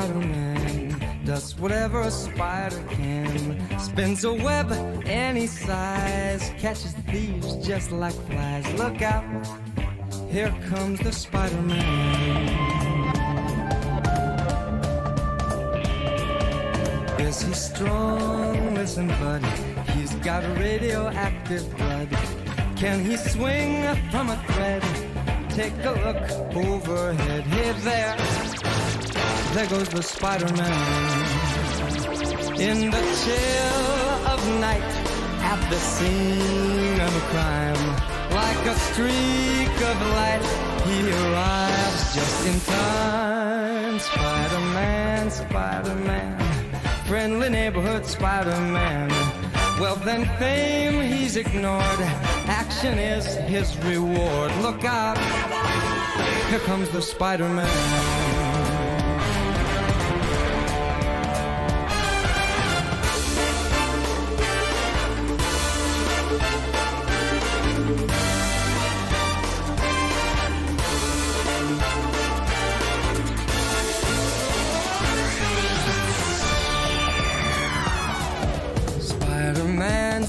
Spider-Man does whatever a spider can. Spins a web any size, catches thieves just like flies. Look out, here comes the Spider-Man. Is he strong? Listen, bud, he's got radioactive blood. Can he swing from a thread? Take a look overhead. Hey there goes the Spider-Man. In the chill of night, at the scene of a crime, like a streak of light, he arrives just in time. Spider-Man, Spider-Man, friendly neighborhood Spider-Man. Wealth and fame he's ignored, action is his reward. Look out, here comes the Spider-Man.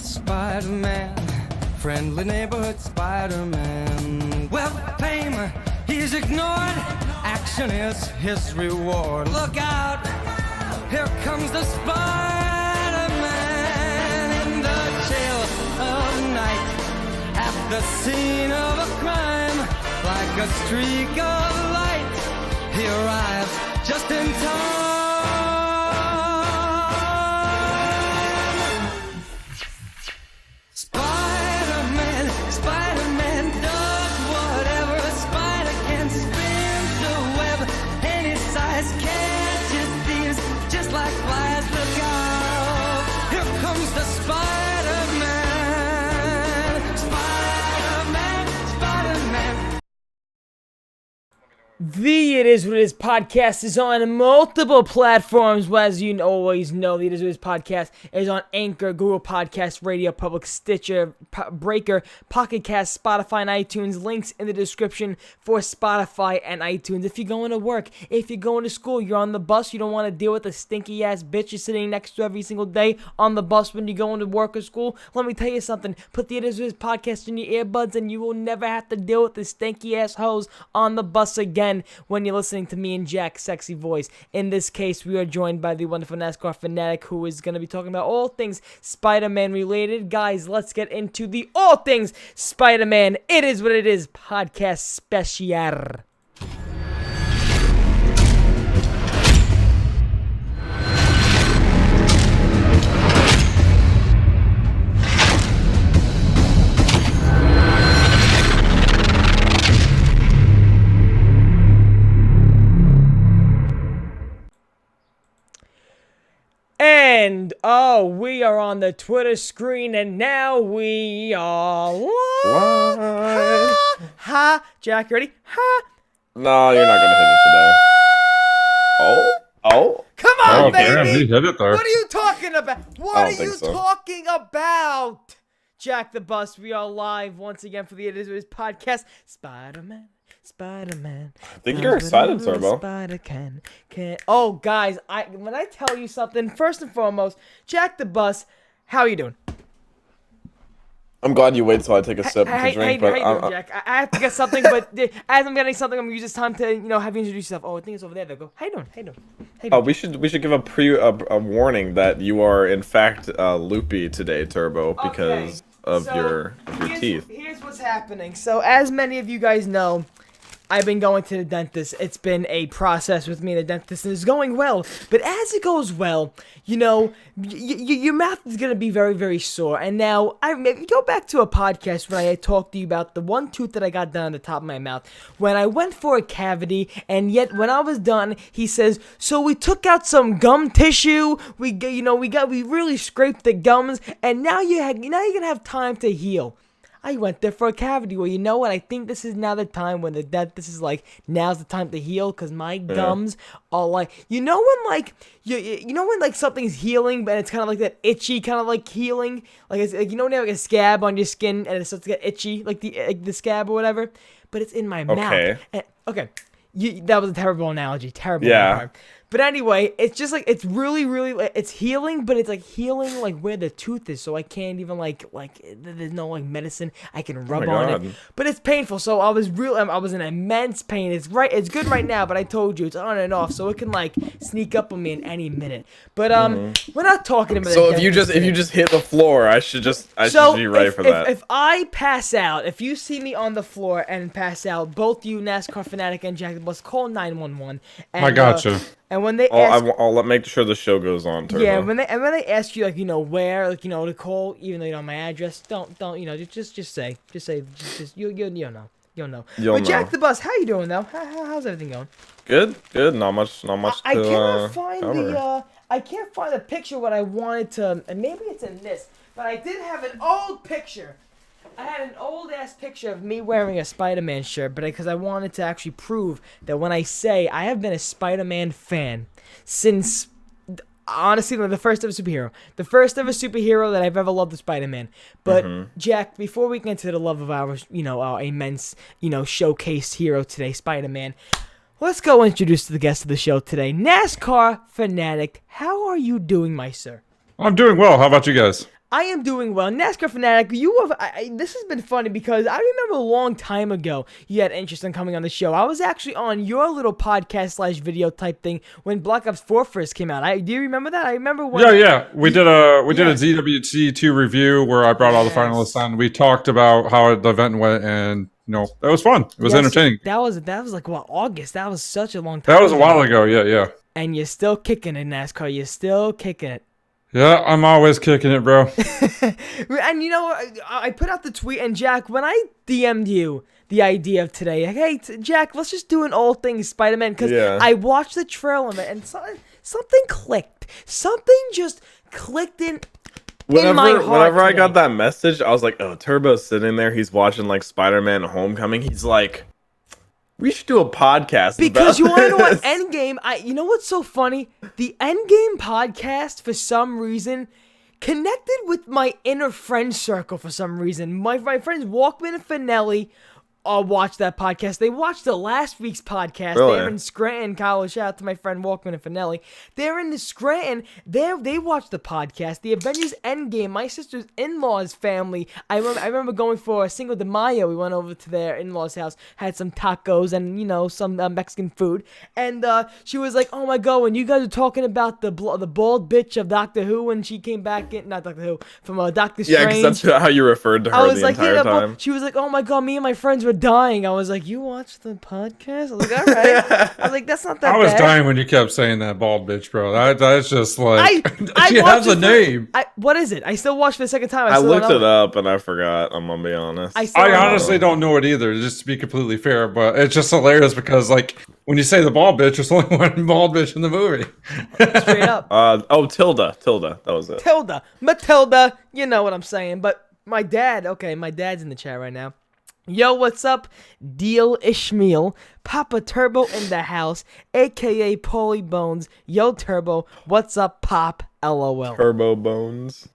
Spider-Man, friendly neighborhood Spider-Man. Well, fame, he's ignored, action is his reward. Look out, here comes the Spider-Man. In the chill of night, at the scene of a crime, like a streak of light, he arrives just in time. Spider-Man does whatever a spider can. Spins the web any size, catches thieves just like flies. Look out, here comes the Spider-Man. Spider-Man, Spider-Man. The It Is What It Is podcast is on multiple platforms. As you always know, the It Is What It Is podcast is on Anchor, Google Podcasts, Radio Public, Stitcher, Breaker, Pocket Cast, Spotify, and iTunes. Links in the description for Spotify and iTunes. If you're going to work, if you're going to school, you're on the bus, you don't want to deal with the stinky ass bitch you're sitting next to every single day on the bus when you're going to work or school, let me tell you something. Put the It Is What It Is podcast in your earbuds and you will never have to deal with the stinky ass hoes on the bus again when you're listening to me and Jack's sexy voice. In this case, we are joined by the wonderful NascarFanatic, who is going to be talking about all things Spider-Man related. Guys, let's get into the All Things Spider-Man It Is What It Is podcast special. And, we are on the Twitter screen, and now we are live. Ha! Jack, ready? Ha! No, you're not going to hit it today. Oh? Come on, baby! Damn, what are you talking about? What are you talking about? Jack the Bus, we are live once again for the It Is What It Is podcast. Spider-Man. Spider-Man. I think you're excited, Turbo. Spider-can. Oh, guys, when I tell you something, first and foremost, Jack the Bus, how are you doing? I'm glad you wait till I take a sip to drink. How you doing, Jack? I have to get something, but as I'm getting something, I'm gonna use this time to, have you introduce yourself. Oh, I think it's over there. Go. How you doing? Oh, we should give a warning that you are in fact loopy today, Turbo, because of your teeth. Here's what's happening. So, as many of you guys know, I've been going to the dentist. It's been a process with me and the dentist, and it's going well. But as it goes well, your mouth is going to be very, very sore. And now, go back to a podcast where I talked to you about the one tooth that I got done on the top of my mouth. When I went for a cavity, and yet when I was done, he says, so we took out some gum tissue. We really scraped the gums, and now you're going to have time to heal. I went there for a cavity. Well, you know what? I think this is now the time when the dentist is like, now's the time to heal, because my gums are like, when something's healing, but it's kind of like that itchy kind of like healing, like it's like, when you have like a scab on your skin and it starts to get itchy, like the scab or whatever, but it's in my mouth. And, that was a terrible analogy. Terrible. Yeah. But anyway, it's just like it's really, it's healing, but it's like healing like where the tooth is, so I can't even like there's no like medicine I can rub on it. But it's painful, so I was in immense pain. It's good right now, but I told you it's on and off, so it can like sneak up on me in any minute. But we're not talking about. So if you just hit the floor, I should be ready for that. If I pass out, if you see me on the floor and pass out, both you NascarFanatic and Jack the Bus, call 911. I gotcha. And when they ask, I'll make sure the show goes on. Turbo. Yeah, when they ask you like where to call, even though you know my address, don't just say you'll know. But Jack the Bus, how you doing though? How's everything going? Good. Not much. I cannot find I can't find the picture what I wanted to, and maybe it's in this, but I did have an old picture. I had an old-ass picture of me wearing a Spider-Man shirt, but because I wanted to actually prove that when I say I have been a Spider-Man fan since, honestly, the first ever superhero. The first ever superhero that I've ever loved is Spider-Man. But, Jack, before we get into the love of our immense, showcased hero today, Spider-Man, let's go introduce the guest of the show today, NascarFanatic. How are you doing, my sir? I'm doing well. How about you guys? I am doing well. NascarFanatic, this has been funny because I remember a long time ago you had interest in coming on the show. I was actually on your little podcast / video type thing when Black Ops 4 first came out. Do you remember that? I remember when... Yeah. We did a ZWC 2 review where I brought all the finalists on. We talked about how the event went, and that was fun. It was entertaining. That was like August. That was such a long time. That was a while ago. Yeah. And you're still kicking it, NASCAR. You're still kicking it. Yeah, I'm always kicking it, bro. And I put out the tweet, and Jack, when I DM'd you the idea of today, like, hey, Jack, let's just do an old thing Spider-Man, because I watched the trailer of it, and something clicked. Something just clicked in my heart. Whenever I got that message, I was like, oh, Turbo's sitting there, he's watching like Spider-Man Homecoming, he's like, we should do a podcast because about you want to know what this. Endgame. You know what's so funny? The Endgame podcast, for some reason, connected with my inner friend circle. For some reason, my friends Walkman and Finelli watched that podcast. They watched the last week's podcast. Really? They're in Scranton College. Shout out to my friend Walkman and Finelli. They're in the Scranton. They watched the podcast. The Avengers Endgame. My sister's in-laws family. I remember going for a Cinco de Mayo. We went over to their in-laws' house, had some tacos and some Mexican food. And she was like, "Oh my God, when you guys are talking about the bald bitch of Doctor Who when she came back in, not Doctor Who, from Doctor Strange." Yeah, because that's how you referred to her the entire time. She was like, "Oh my God, me and my friends were dying." I was like, "You watched the podcast?" I was like, "All right." I was like, "That's not that bad." I was dying when you kept saying that bald bitch, bro. That's just like she has a name. What is it? I still watched for the second time. I looked it up and I forgot. I'm gonna be honest. I honestly don't know it either, just to be completely fair. But it's just hilarious because like when you say the bald bitch, there's only one bald bitch in the movie. Straight up. Tilda. That was it. Matilda. You know what I'm saying. But my dad's in the chat right now. Yo, what's up? Deal Ishmael, Papa Turbo in the house, aka Paulie Bones. Yo, Turbo, what's up, Pop? LOL. Turbo Bones.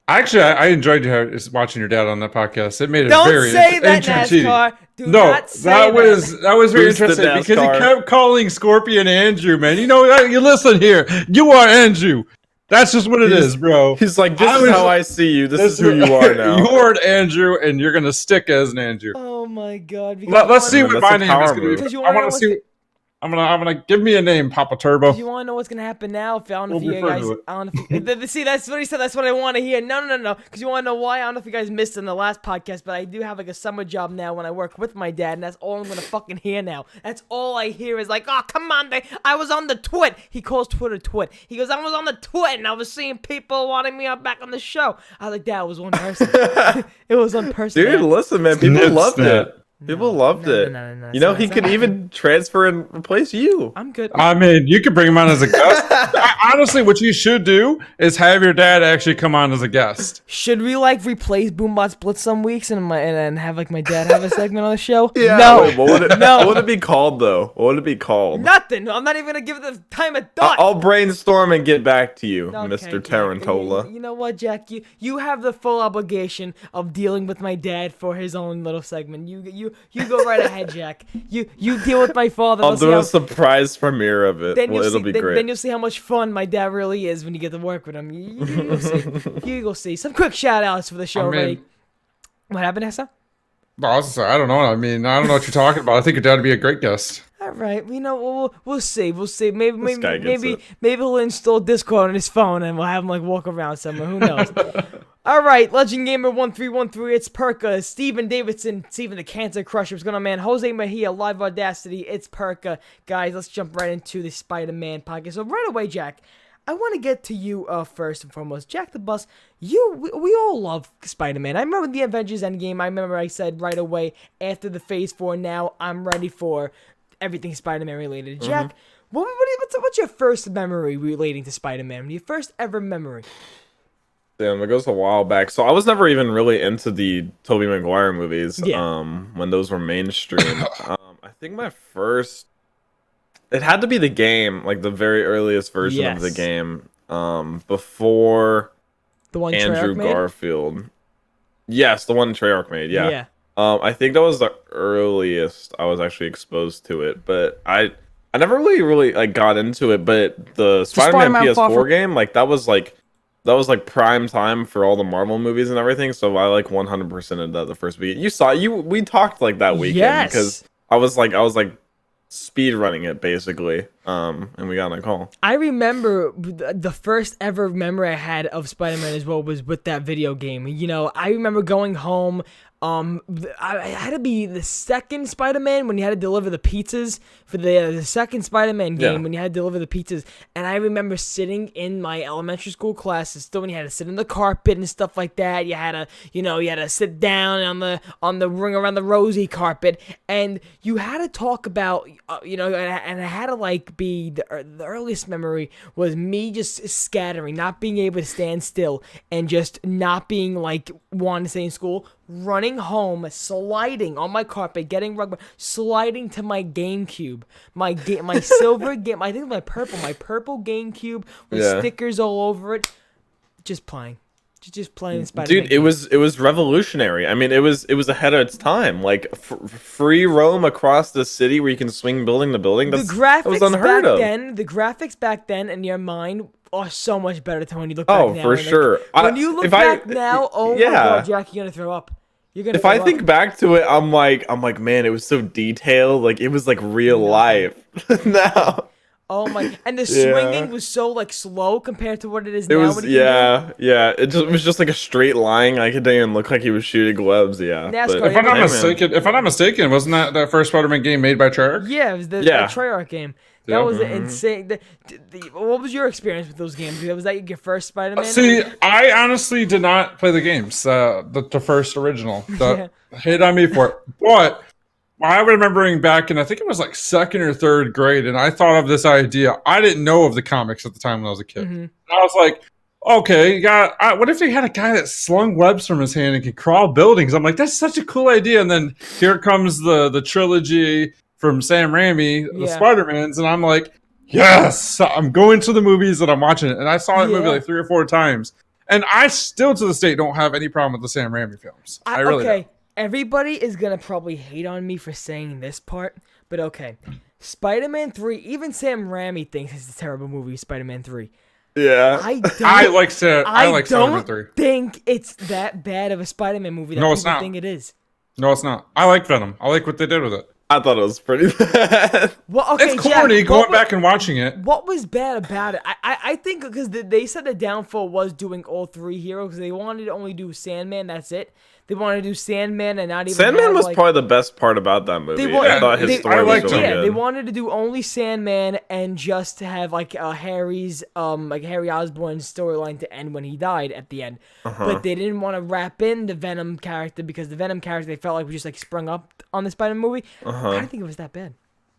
Actually, I enjoyed watching your dad on that podcast. It made it Don't very say that, entertaining. NASCAR. Do not say that. That was very interesting because he kept calling Scorpion Andrew, man. You listen here. You are Andrew. That's just what it is, bro. He's like, this is how I see you. This is who you are now. You're an Andrew, and you're going to stick as an Andrew. Oh, my God. Let's see what my name is going to be. I want to see... I'm gonna give me a name, Papa Turbo. Do you want to know what's gonna happen now? I don't know if you guys. See, that's what he said. That's what I want to hear. No. Because you want to know why? I don't know if you guys missed it in the last podcast, but I do have like a summer job now when I work with my dad, and that's all I'm gonna fucking hear now. That's all I hear is like, oh come on, I was on the twit. He calls Twitter twit. He goes, I was on the twit, and I was seeing people wanting me back on the show. I was like, that was one person. It was one person. Dude, listen, man, people loved it. People loved it. No, he could even transfer and replace you. I'm good. I mean, you could bring him on as a guest. Honestly, what you should do is have your dad actually come on as a guest. Should we replace Boombots Blitz some weeks and have my dad have a segment on the show? Yeah. No. Wait, what would it be called though? What would it be called? Nothing. I'm not even gonna give it the time of thought. I'll brainstorm and get back to you, Mr. Tarantola. You know what, Jack? You have the full obligation of dealing with my dad for his own little segment. You You go right ahead, Jack. You deal with my father. I'll do a surprise premiere of it. It'll be great. Then you'll see how much fun my dad really is when you get to work with him. You'll see. You'll see. Some quick shout outs for the show, right? What happened, Hessa? I don't know. I mean, I don't know what you're talking about. I think your dad would be a great guest. All right, we'll see. Maybe he'll install Discord on his phone and we'll have him like walk around somewhere. Who knows? All right, Legend Gamer 1313. It's Perka, Steven Davidson, Steven the Cancer Crusher. What's going on, man? Jose Mejia, Live Audacity. It's Perka, guys. Let's jump right into the Spider-Man podcast. So right away, Jack, I want to get to you first and foremost. Jack the Bus, we all love Spider-Man. I remember the Avengers Endgame. I remember I said right away after the Phase 4, now I'm ready for everything Spider-Man related. Jack, what's your first memory relating to Spider-Man? Your first ever memory? Damn, it goes a while back. So I was never even really into the Tobey Maguire movies when those were mainstream. I think my first... It had to be the game, like the very earliest version of the game, before the one Andrew Garfield. Yes, the one Treyarch made. Yeah. I think that was the earliest I was actually exposed to it, but I never really like got into it. But the Spider-Man PS4 game, like that was like prime time for all the Marvel movies and everything. So I like 100% of that the first week. We talked like that weekend because I was like speed running it basically, and we got on a call. I remember the first ever memory I had of Spider-Man as well was with that video game. You know, I remember going home. I had to be the second Spider-Man when you had to deliver the pizzas for the second Spider-Man game when you had to deliver the pizzas. And I remember sitting in my elementary school classes still when you had to sit in the carpet and stuff like that. You had to sit down on the ring around the rosy carpet, and you had to talk about and I had to like be the earliest memory was me just scattering, not being able to stand still, and just not being like wanting to stay in school. Running home, sliding on my carpet, getting rug, sliding to my GameCube, my silver game. I think my purple GameCube with stickers all over it. Just playing Spider-Man. Dude, it was revolutionary. I mean, it was ahead of its time. Like free roam across the city where you can swing building to building. That was unheard of. The graphics back then in your mind are so much better than when you look back now. Oh, for sure. When you look back now, oh my God, Jack, you're gonna throw up. If I think back to it, I'm like, man, it was so detailed. Like it was like real life. Now. Oh my! And the swinging was so like slow compared to what it is now. It was It was just like a straight line. Like it didn't even look like he was shooting gloves. Yeah. If I'm not mistaken, wasn't that first Spider-Man game made by Treyarch? Yeah, it was the Treyarch game. That was insane. What was your experience with those games? Was that your first Spider-Man? See, I honestly did not play the games. The first original. Hate on me for it. But I'm remembering back in, I think it was like second or third grade, and I thought of this idea. I didn't know of the comics at the time when I was a kid. Mm-hmm. I was like, okay, what if they had a guy that slung webs from his hand and could crawl buildings? I'm like, that's such a cool idea. And then here comes the trilogy from Sam Raimi, the Spider-Mans, and I'm like, yes, I'm going to the movies and I'm watching it. And I saw that movie like 3 or 4 times. And I still to this day don't have any problem with the Sam Raimi films. I really don't. Everybody is going to probably hate on me for saying this part, but okay. Spider-Man 3, even Sam Raimi thinks it's a terrible movie, Spider-Man 3. Yeah. I like Spider-Man 3. I don't think it's that bad of a Spider-Man movie that people think it is. No, it's not. I like Venom. I like what they did with it. I thought it was pretty bad. Well, okay, it's corny, Jack, going back and watching it. What was bad about it? I think because they said the downfall was doing all 3 heroes, because they wanted to only do Sandman, that's it. They wanted to do Sandman and not even Sandman was probably the best part about that movie. I thought his story was really good. They wanted to do only Sandman and just to have like Harry Osborn's storyline to end when he died at the end. But they didn't want to wrap in the Venom character because the Venom character they felt like was just like sprung up on the Spider-Man movie. I didn't think it was that bad.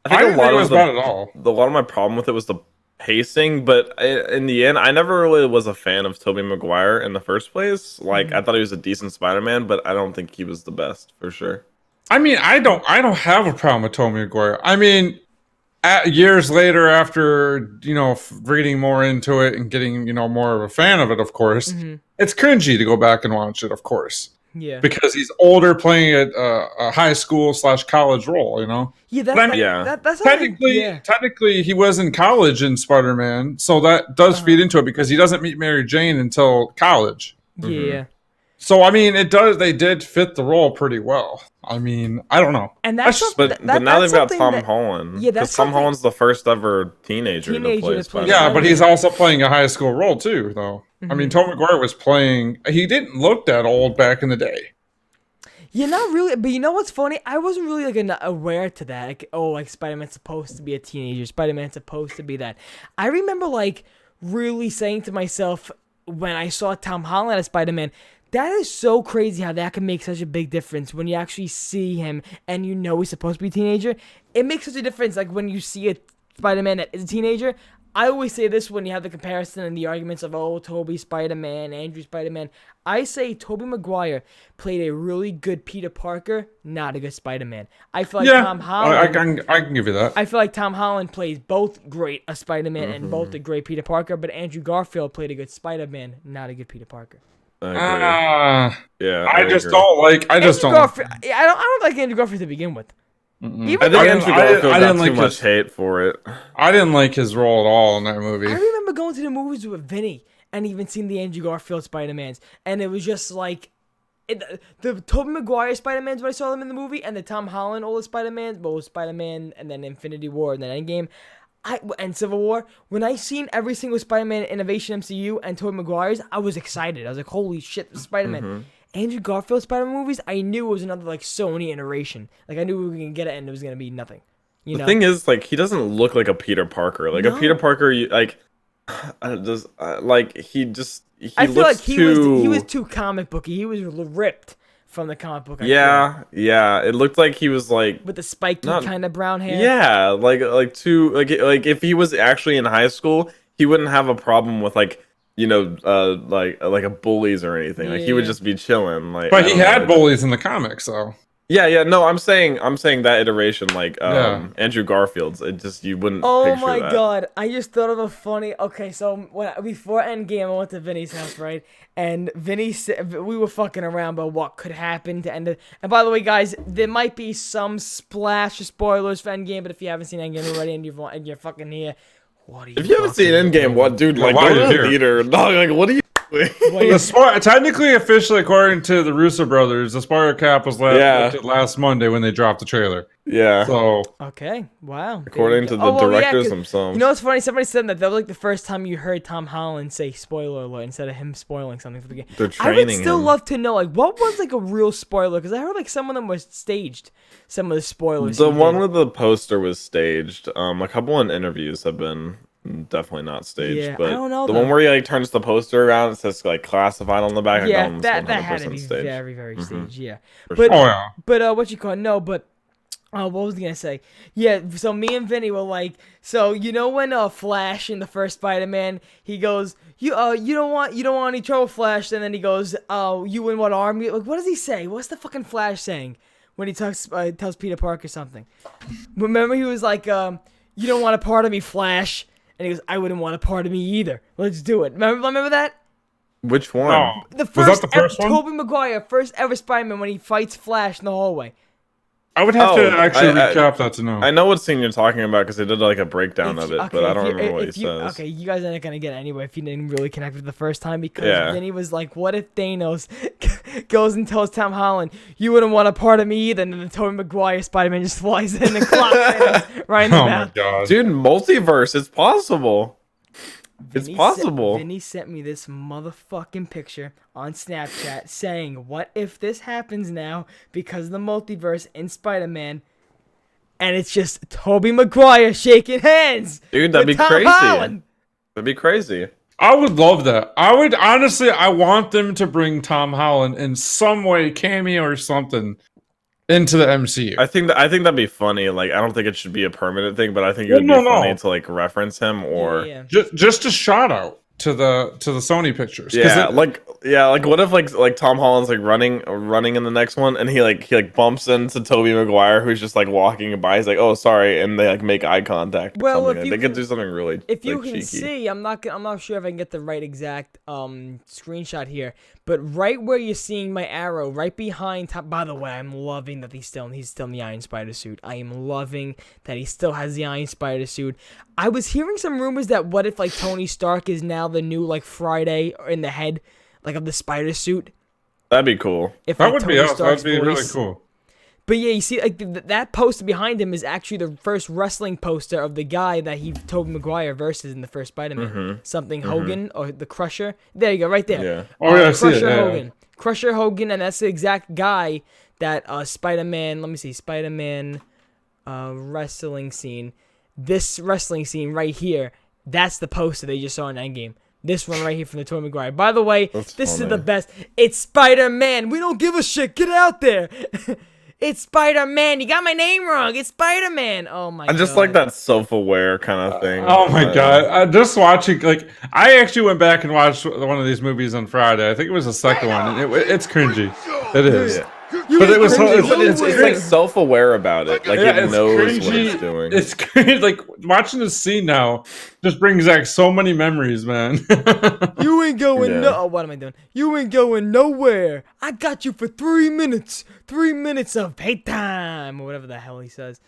I didn't think it was bad at all. A lot of my problem with it was the pacing, but in the end, I never really was a fan of Tobey Maguire in the first place. Like, I thought he was a decent Spider-Man, but I don't think he was the best for sure. I mean, I don't have a problem with Tobey Maguire. I mean, years later, after reading more into it and getting more of a fan of it, of course, it's cringy to go back and watch it. Of course, Yeah. Because he's older, playing a high school / college role. You know. Yeah, that's But I mean, that's technically, he was in college in Spider-Man, so that does feed into it because he doesn't meet Mary Jane until college. Yeah. So I mean, it does. They did fit the role pretty well. I mean, I don't know. And that's but now they've got Tom Holland. Yeah, that's Tom Holland's the first ever teenager to play Spider-Man. Yeah, but he's also playing a high school role too, though. I mean, Tobey Maguire was playing. He didn't look that old back in the day. Yeah, not really. But you know what's funny? I wasn't really like aware to that. Like, oh, like Spider-Man's supposed to be a teenager. Spider-Man's supposed to be that. I remember like really saying to myself when I saw Tom Holland as Spider-Man, that is so crazy how that can make such a big difference when you actually see him and you know he's supposed to be a teenager. It makes such a difference. Like when you see a Spider-Man that is a teenager. I always say this when you have the comparison and the arguments of, oh, Tobey Spider-Man, Andrew Spider-Man. I say Tobey Maguire played a really good Peter Parker, not a good Spider-Man. I feel like Tom Holland... I can give you that. I feel like Tom Holland plays both great a Spider-Man and both a great Peter Parker, but Andrew Garfield played a good Spider-Man, not a good Peter Parker. I just don't like... I don't like Andrew Garfield to begin with. I think Andrew Garfield got too much hate for it. I didn't like his role at all in that movie. I remember going to the movies with Vinny and even seeing the Andrew Garfield Spider-Mans, and it was just like the Tobey Maguire Spider-Mans when I saw them in the movie, and the Tom Holland old Spider-Mans, both Spider-Man and then Infinity War and then Endgame, and Civil War. When I seen every single Spider-Man Innovation MCU and Tobey Maguire's, I was excited. I was like, holy shit, Spider-Man. Andrew Garfield Spider-Man movies, I knew it was another like Sony iteration. Like I knew we were gonna get it, and it was gonna be nothing. The thing is, like, he doesn't look like a Peter Parker. Like a Peter Parker, he looks like too. He was too comic booky. He was ripped from the comic book. Yeah. It looked like he was like with the spiky kind of brown hair. Yeah, like if he was actually in high school, he wouldn't have a problem with like a bullies or anything. Like he would just be chilling. Like, but he had bullies in the comics, though. Yeah. No, I'm saying that iteration, like Andrew Garfield's. It just you wouldn't. Oh my god! I just thought of a funny. Okay, so before Endgame, I went to Vinny's house, right? And Vinny said we were fucking around about what could happen to end it. And by the way, guys, there might be some splash of spoilers for Endgame, but if you haven't seen Endgame already and you're fucking here. If you haven't seen Endgame, what, dude? Like, go to the theater. No, like, what are you doing? Technically, officially, according to the Russo brothers, the spoiler cap was lifted last Monday when they dropped the trailer. Yeah. So. Okay. Wow. According to the directors themselves. You know what's funny? Somebody said that was like the first time you heard Tom Holland say "spoiler alert" instead of him spoiling something for the game. They're training I would still love to know, like, what was like a real spoiler? Because I heard like some of them was staged. Some of the spoilers. The one with the poster was staged. A couple in interviews have been. Definitely not staged, but I don't know, the one where he like turns the poster around, it says like classified on the back. Yeah, that had to be staged. Very staged. Yeah, but what you call it? No, but what was I gonna say? Yeah, so me and Vinny were like, so you know when Flash in the first Spider-Man, he goes, you don't want any trouble, Flash, and then he goes, oh, you in what army? Like, what does he say? What's the fucking Flash saying when he tells Peter Parker something? Remember, he was like, you don't want a part of me, Flash. And he goes, I wouldn't want a part of me either. Let's do it. Remember that? Which one? Oh, was that the first one? Tobey Maguire, first ever Spider-Man when he fights Flash in the hallway. I would have to actually recap that to know. I know what scene you're talking about because they did like a breakdown of it, but I don't remember what he says. Okay, you guys aren't going to get it anyway if you didn't really connect with it the first time because then he was like, what if Thanos goes and tells Tom Holland, you wouldn't want a part of me either, and then the Tobey Maguire Spider-Man just flies in and clocks Thanos right in the mouth. Oh my god. Dude, multiverse, it's possible. It's possible. Vinny sent me this motherfucking picture on Snapchat saying, what if this happens now because of the multiverse in Spider-Man? And it's just Tobey Maguire shaking hands. Dude, that'd be crazy. That'd be crazy. I would love that. I want them to bring Tom Holland in some way, cameo or something, into the MCU. I think that'd be funny. Like, I don't think it should be a permanent thing, but I think it would be funny to like reference him or just a shout out. to the Sony pictures. Yeah, like what if like Tom Holland's like running in the next one, and he bumps into Tobey Maguire, who's just like walking by. He's like, "Oh, sorry," and they like make eye contact. Well, if like, you they can, could do something really. If you like, can cheeky. see, I'm not sure if I can get the right exact screenshot here, but right where you're seeing my arrow, right behind. By the way, I'm loving that he's still in the Iron Spider suit. I am loving that he still has the Iron Spider suit. I was hearing some rumors that what if like Tony Stark is now the new like Friday in the head, like of the Spider suit. That'd be cool. If that like, would Tony be awesome. Stark's That'd be really voice. cool. But yeah, you see, like that poster behind him is actually the first wrestling poster of the guy that Tobey Maguire versus in the first Spider-Man. Something Hogan or the Crusher. There you go, right there. Yeah. Oh yeah, I see it. Crusher Yeah. Hogan. Crusher Hogan, and that's the exact guy that Spider-Man. Let me see, Spider-Man wrestling scene. This wrestling scene right here. That's the poster they just saw in Endgame. This one right here from the Tobey Maguire. By the way, this is the best. It's Spider-Man. We don't give a shit. Get out there. It's Spider-Man. You got my name wrong. It's Spider-Man. Oh my god. I just like that self-aware kind of thing. Oh my god! Just watching, like, I actually went back and watched one of these movies on Friday. I think it was the second one, and it's cringy. It is. Yeah. But it was It's like self-aware about it. Like it knows what it's doing. It's crazy. Like watching this scene now just brings back so many memories, man. You ain't going what am I doing? You ain't going nowhere. I got you for 3 minutes. 3 minutes of pay time or whatever the hell he says.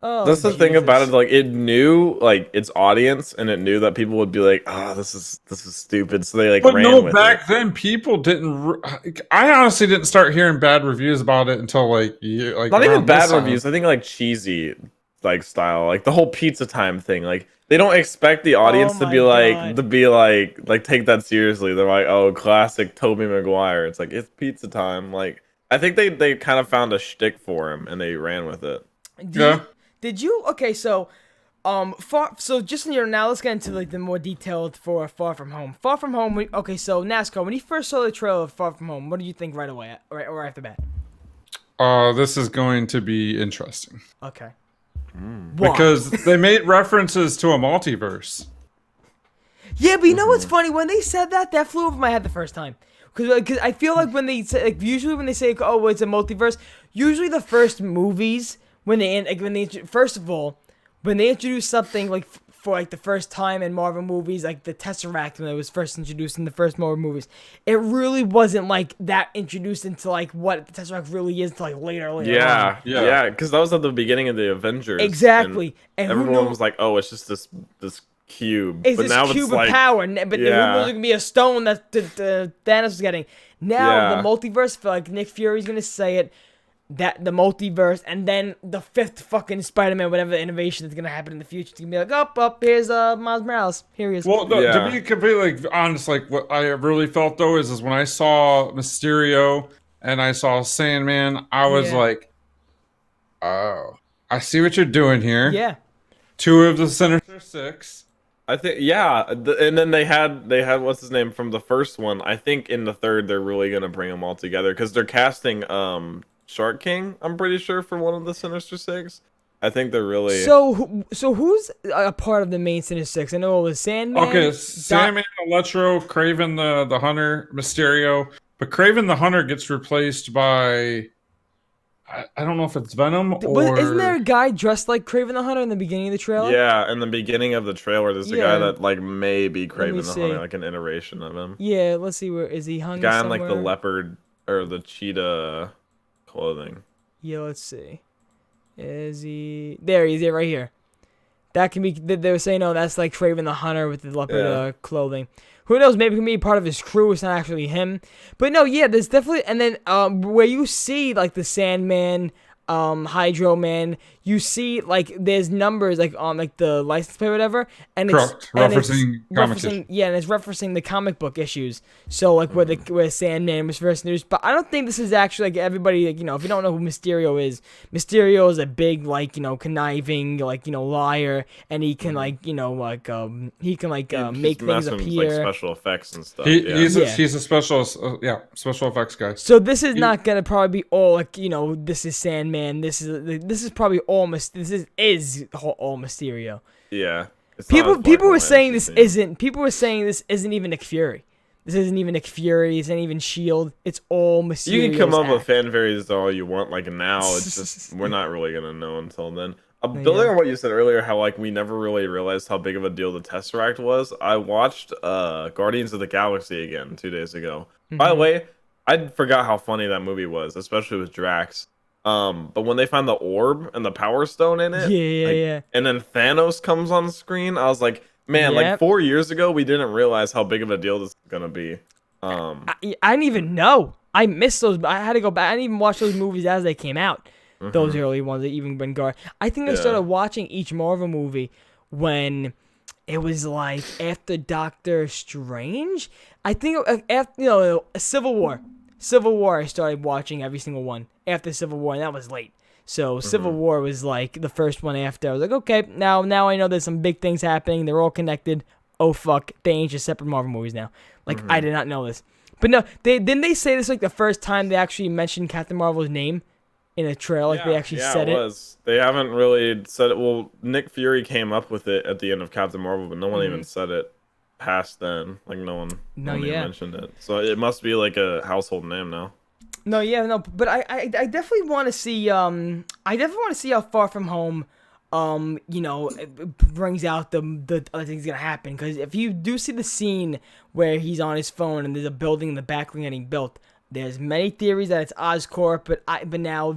Oh, that's the thing about it. Like it knew like its audience, and it knew that people would be like, "Oh, this is stupid." So they like. But ran no, with back it. then people didn't. I honestly didn't start hearing bad reviews about it until like Not even bad this time. reviews. I think like cheesy like style, like the whole pizza time thing. Like they don't expect the audience to be like take that seriously. They're like, "Oh, classic Tobey Maguire." It's like it's pizza time. Like I think they kind of found a shtick for him and they ran with it. Did you? Okay, so, just in your now, let's get into like the more detailed for Far From Home. Far From Home. Okay, so NASCAR. When you first saw the trailer of Far From Home, what did you think right away, right off the bat? This is going to be interesting. Okay. Why? Because they made references to a multiverse. Yeah, but you know what's funny? When they said that flew over my head the first time. Because I feel like when they say, like, usually when they say, oh, it's a multiverse, usually the first movies. When they introduce something like for like the first time in Marvel movies, like the Tesseract when it was first introduced in the first Marvel movies, it really wasn't like that introduced into like what the Tesseract really is until like later. Yeah, because that was at the beginning of the Avengers. Exactly, and everyone was like, "Oh, it's just this cube." It's this cube of power, but who knows it can be a stone that Thanos is getting. Now the multiverse, for like Nick Fury's gonna say it. That the multiverse, and then the fifth fucking Spider-Man, whatever innovation that's gonna happen in the future, it's gonna be like, up, here's Miles Morales. Here he is. Well, to be completely honest, like what I really felt though is when I saw Mysterio and I saw Sandman, I was like, oh, I see what you're doing here. Yeah. 2 of the Sinister Six. I think, and then they had what's his name from the first one. I think in the third they're really gonna bring them all together because they're casting Shark King, I'm pretty sure, for one of the Sinister Six. I think they're really... So who's a part of the main Sinister Six? I know it was Sandman. Okay, Sandman, Electro, Kraven the Hunter, Mysterio. But Kraven the Hunter gets replaced by... I don't know if it's Venom or... Isn't there a guy dressed like Kraven the Hunter in the beginning of the trailer? Yeah, in the beginning of the trailer, there's a guy that like may be Kraven the Hunter, like an iteration of him. Yeah, let's see, where is he hung the guy somewhere? in like the leopard or the cheetah clothing. Yeah, let's see. Is he... There he is, right here. That can be... They were saying, oh, that's like Kraven the Hunter with the leopard clothing. Who knows? Maybe it can be part of his crew. It's not actually him. But no, yeah, there's definitely... And then where you see like the Sandman, Hydro Man, you see like there's numbers like on like the license plate or whatever, and correct. Referencing and it's referencing the comic book issues. So like where Sandman was first introduced, but I don't think this is actually like everybody, like, you know, if you don't know who Mysterio is a big, like, you know, conniving, like, you know, liar, and he can like, you know, like make things appear, like special effects and stuff. He's a special effects guy. So this is not gonna probably be all like, you know, this is Sandman. This is probably all all Mysterio. Yeah, People were saying this isn't. People were saying this isn't even Nick Fury. This isn't even Nick Fury. This isn't even Shield. It's all Mysterio's. You can come up with fan theories all you want. Like now, it's just we're not really gonna know until then. Building on what you said earlier, how like we never really realized how big of a deal the Tesseract was. I watched Guardians of the Galaxy again 2 days ago. By the way, I forgot how funny that movie was, especially with Drax. But when they find the orb and the Power Stone in it, and then Thanos comes on screen, I was like, man, like 4 years ago, we didn't realize how big of a deal this is gonna be. I didn't even know. I missed those. I had to go back. I didn't even watch those movies as they came out. Those early ones, even when I think I started watching each Marvel movie when it was like after Doctor Strange. I think after Civil War. Civil War, I started watching every single one after Civil War, and that was late. So Civil War was like the first one after. I was like, okay, now I know there's some big things happening. They're all connected. Oh fuck, they ain't just separate Marvel movies now. Like I did not know this, but no, didn't they say this like the first time they actually mentioned Captain Marvel's name in a trailer? Like they actually said it. Was. They haven't really said it. Well, Nick Fury came up with it at the end of Captain Marvel, but no one even said it past then. Like no one even mentioned it. So it must be like a household name now. But I definitely want to see how Far From Home it brings out the other things gonna happen, because if you do see the scene where he's on his phone and there's a building in the background getting built, there's many theories that it's Oscorp, but now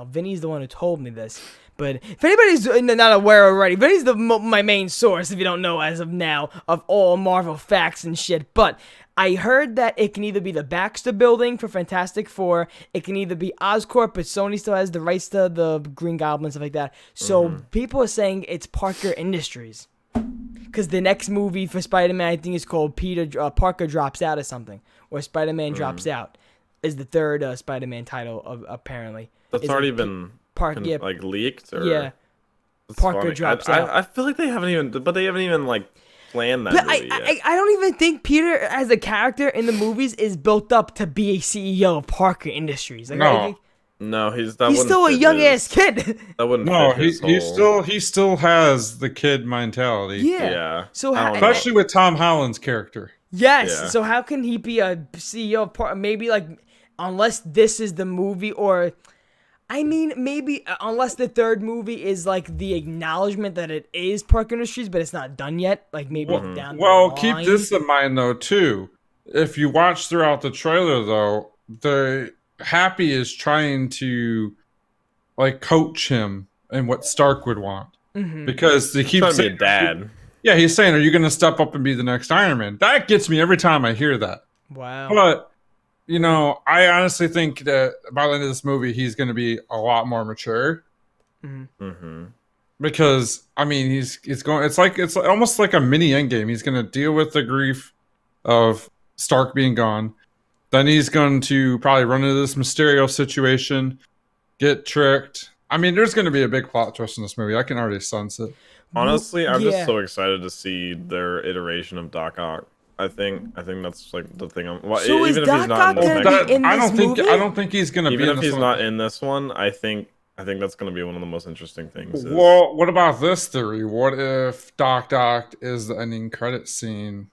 Vinny's the one who told me this. But if anybody's not aware already, Vinny's my main source, if you don't know as of now, of all Marvel facts and shit. But I heard that it can either be the Baxter Building for Fantastic Four, it can either be Oscorp, but Sony still has the rights to the Green Goblin, stuff like that. So people are saying it's Parker Industries. Because the next movie for Spider-Man, I think, is called Parker Drops Out or something. Or Spider-Man Drops Out is the third Spider-Man title, apparently. That's already been like leaked? Or... Parker Drops Out. I feel like they haven't even like planned that movie yet. I don't even think Peter as a character in the movies is built up to be a CEO of Parker Industries. Like, no, he's still a young ass kid. That wouldn't. No, he still has the kid mentality. Yeah. So especially with Tom Holland's character. Yes. Yeah. So how can he be a CEO of Parker? Maybe like unless this is the movie, or I mean maybe unless the third movie is like the acknowledgement that it is Parker Industries, but it's not done yet. Like maybe down the line. Keep this in mind though too. If you watch throughout the trailer though, the Happy is trying to like coach him in what Stark would want, because he keeps saying dad. Yeah, he's saying, "Are you going to step up and be the next Iron Man?" That gets me every time I hear that. Wow. But I honestly think that by the end of this movie, he's going to be a lot more mature. Because I mean, he's going. It's almost like a mini Endgame. He's going to deal with the grief of Stark being gone. Then he's going to probably run into this Mysterio situation, get tricked. I mean, there's going to be a big plot twist in this movie. I can already sense it. Honestly, I'm just so excited to see their iteration of Doc Ock. I think that's like the thing. So even if he's not in this movie? I don't think he's going to be. Even if he's not in this one, I think that's going to be one of the most interesting things. Well, what about this theory? What if Doc Ock is the ending credit scene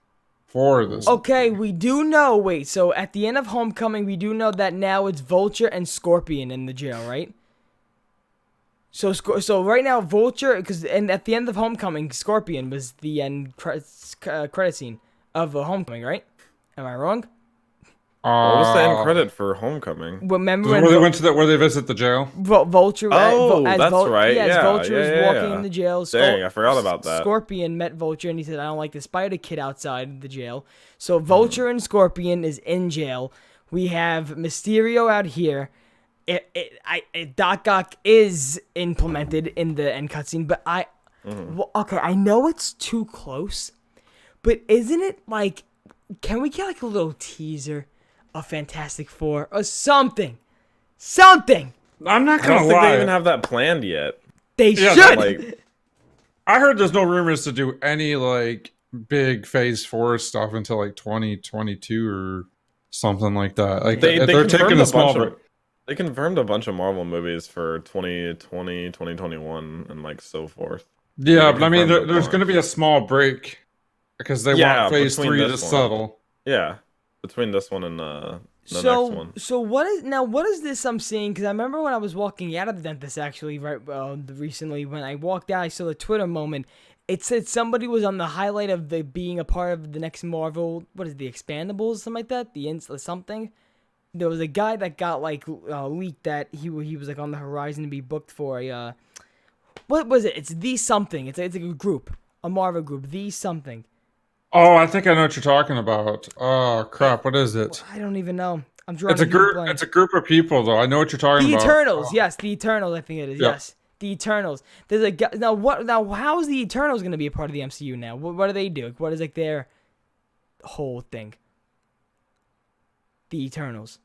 for this? Okay, we do know. Wait, so at the end of Homecoming, we do know that now it's Vulture and Scorpion in the jail, right? So right now, Vulture, and at the end of Homecoming, Scorpion was the end credit scene of Homecoming, right? Am I wrong? What was the end credit for Homecoming? Remember when they went to where they visit the jail? Vulture. That's right. Yeah, Vulture was walking in the jail. Dang, I forgot about that. Scorpion met Vulture and he said, "I don't like the Spider Kid outside the jail." So Vulture and Scorpion is in jail. We have Mysterio out here. Doc Ock is implemented in the end cutscene, but I know it's too close, but isn't it like, can we get like a little teaser of Fantastic Four or something? I'm not gonna lie. I don't think they even have that planned yet. They should. I heard there's no rumors to do any like big Phase 4 stuff until like 2022 or something like that. Like they're taking a small break. They confirmed a bunch of Marvel movies for 2020, 2021, and like so forth. Yeah, but I mean, there's going to be a small break because they want phase 3 to settle. Yeah, between this one and the next one. So what is this I'm seeing? Because I remember when I was walking out of the dentist, actually, recently, when I walked out, I saw the Twitter moment. It said somebody was on the highlight of being a part of the next Marvel, what is it, the Expandables, something like that, something. There was a guy that got leaked that he was like on the horizon to be booked for a what was it? It's the something. It's a group, a Marvel group, the something. Oh, I think I know what you're talking about. Oh crap, what is it? I don't even know. I'm drawing. It's a group. It's a group of people, though. I know what you're talking about. The Eternals, yes, the Eternals. I think it is. Yep. Yes, the Eternals. There's a guy now. Now? How is the Eternals going to be a part of the MCU now? What do they do? What is their whole thing? The Eternals.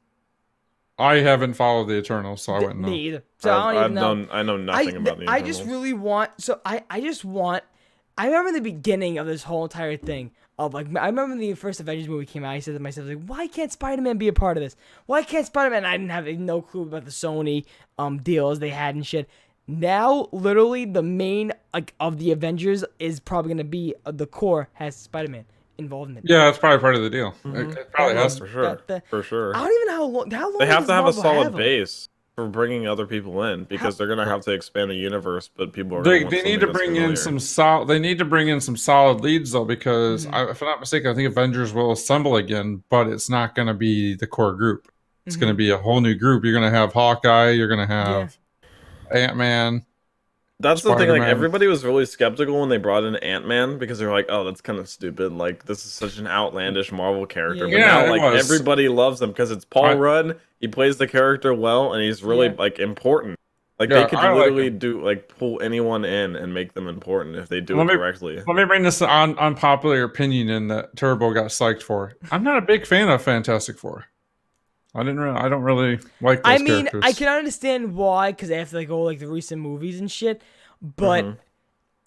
I haven't followed the Eternals, so I wouldn't know. Me either. So I don't even know. I know nothing about the Eternals. I just really want. So I just want. I remember the beginning of this whole entire thing. I remember when the first Avengers movie came out, I said to myself, why can't Spider-Man be a part of this? Why can't Spider-Man? I didn't have no clue about the Sony deals they had and shit. Now, literally, the main of the Avengers is probably going to be the core has Spider-Man involved in it. Yeah, that's probably part of the deal. Mm-hmm. It probably has to. For sure. I don't even know how long they have to have a solid base for bringing other people in because they're gonna have to expand the universe, but people are they need to bring in some solid leads though because if I'm not mistaken, I think Avengers will assemble again, but it's not gonna be the core group. It's gonna be a whole new group. You're gonna have Hawkeye. You're gonna have Ant-Man. That's Spider-Man. the thing. Like everybody was really skeptical when they brought in Ant-Man because they're like, "Oh, that's kind of stupid. Like this is such an outlandish Marvel character." But now, everybody loves him because it's Paul Rudd. He plays the character well, and he's really important. Like they could literally pull anyone in and make them important if they do it correctly. Let me bring this unpopular opinion in that Turbo got psyched for. I'm not a big fan of Fantastic Four. I don't really like those characters. I can understand why, because they have to go the recent movies and shit. But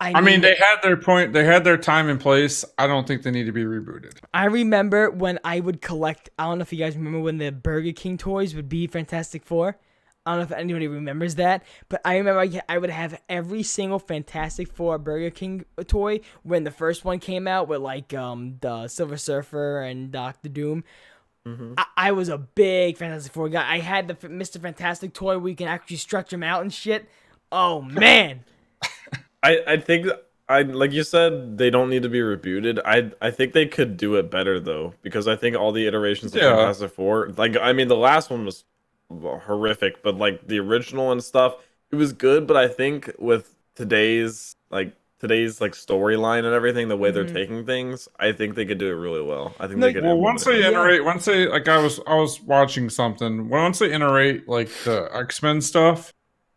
I mean, they had their point. They had their time and place. I don't think they need to be rebooted. I remember when I would collect. I don't know if you guys remember when the Burger King toys would be Fantastic Four. I don't know if anybody remembers that, but I remember I would have every single Fantastic Four Burger King toy when the first one came out with the Silver Surfer and Doctor Doom. I was a big Fantastic Four guy. I had the Mr. Fantastic toy where you can actually stretch him out and shit. Oh man! I think like you said, they don't need to be rebooted. I think they could do it better though, because I think all the iterations of Fantastic Four, the last one was horrific, but the original and stuff, it was good. But I think with today's storyline and everything, the way they're taking things, I think they could do it really well. I think they could. Well, once they I was watching something. Once they iterate the X-Men stuff,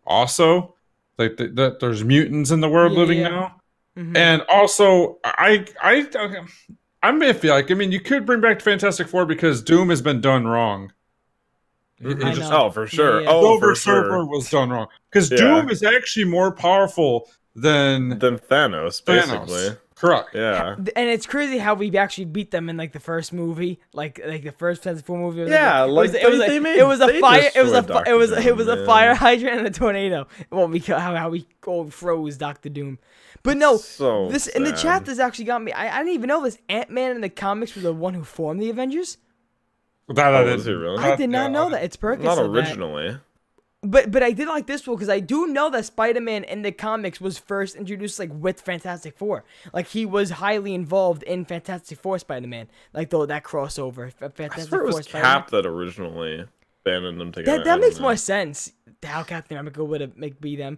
also that there's mutants in the world living now, and also I'm iffy. You could bring back Fantastic Four because Doom has been done wrong. For sure. Silver Surfer was done wrong because Doom is actually more powerful than Thanos, basically. Correct. Yeah. And it's crazy how we actually beat them in the first movie, the first Fantastic Four movie. It was a fire hydrant and a tornado. Well, how we froze Doctor Doom. But no, in the chat this actually got me. I didn't even know this. Ant-Man in the comics was the one who formed the Avengers. I did not know that. It's Perkins. Not originally. But I did like this one because I do know that Spider-Man in the comics was first introduced with Fantastic Four. He was highly involved in Fantastic Four Spider-Man. That crossover. Fantastic Four was Cap that originally banded them together. That makes more sense. How Captain America would be them.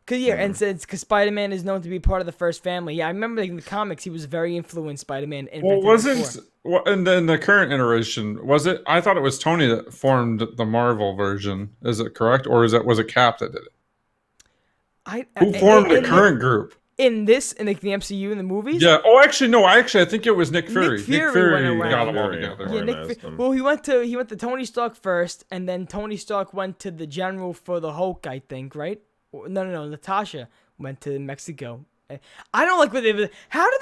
Because Spider-Man is known to be part of the first family. Yeah, I remember in the comics he was very influenced Spider-Man. In the current iteration, was it? I thought it was Tony that formed the Marvel version. Is it correct, or was it Cap that did it? Who formed the current group? In the MCU in the movies? Yeah. Oh, actually, no. I think it was Nick Fury. Nick Fury went around. Got them all together. Well, he went to Tony Stark first, and then Tony Stark went to the general for the Hulk, I think, right? No. Natasha went to Mexico. I don't like what they. How did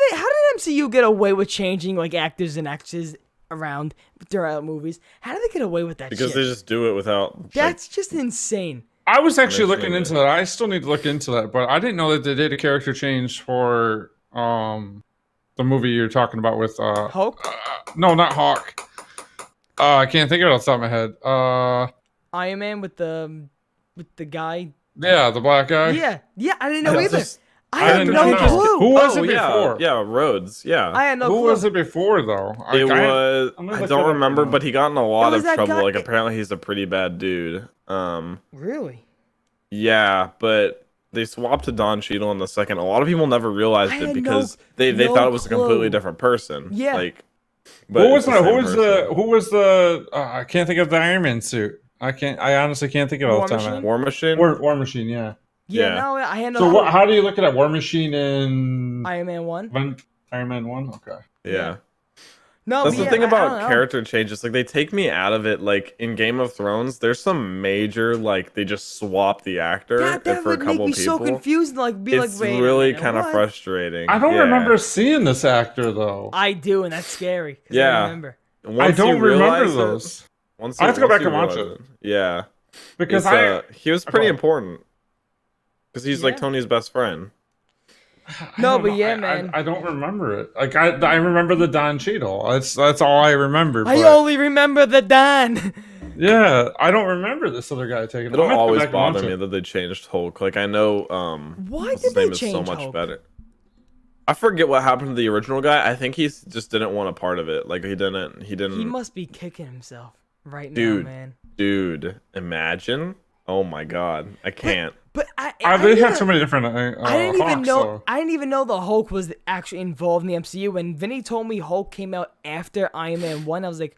MCU get away with changing actors and actresses around throughout movies? How did they get away with that? Because they just do it without. That's just insane. I was actually looking into that. I still need to look into that, but I didn't know that they did a character change for the movie you're talking about with Hulk. No, not Hawk. I can't think of it off the top of my head. Iron Man with the guy. Yeah, the black guy. Yeah, I didn't know either. I had didn't no know. clue. Who was it before? Yeah, Rhodes. Yeah. I had no clue. Who was it before though? I don't remember, but he got in a lot of trouble. Like apparently he's a pretty bad dude. Really? Yeah, but they swapped to Don Cheadle in the second. A lot of people never realized it because they thought it was a completely different person. Yeah. Like, but who was the I can't think of the Iron Man suit. I honestly can't think of it all the time. War Machine. War Machine. Yeah. Yeah. No, I had no. So how do you look at War Machine in Iron Man 1? Iron Man 1. Okay. Yeah. No, that's the thing about character changes. Like they take me out of it. Like in Game of Thrones, there's some major like they just swap the actor for a couple people. So confused. Like be it's really kind of frustrating. I don't remember seeing this actor though. I do, and that's scary. Yeah. I remember. I don't remember those. I have to go back and watch it. Yeah. Because he was pretty important. Because he's like Tony's best friend. Man. I don't remember it. Like I remember the Don Cheadle. That's all I remember. I only remember the Don. Yeah, I don't remember this other guy taking. It'll always bother me that they changed Hulk. Like I know, why his name is so much better. I forget what happened to the original guy. I think he just didn't want a part of it. Like he didn't. He must be kicking himself right now, man. Dude, imagine. Oh my God, I can't. But they had so many different. I didn't even know. I didn't even know the Hulk was actually involved in the MCU. When Vinny told me Hulk came out after Iron Man 1, I was like,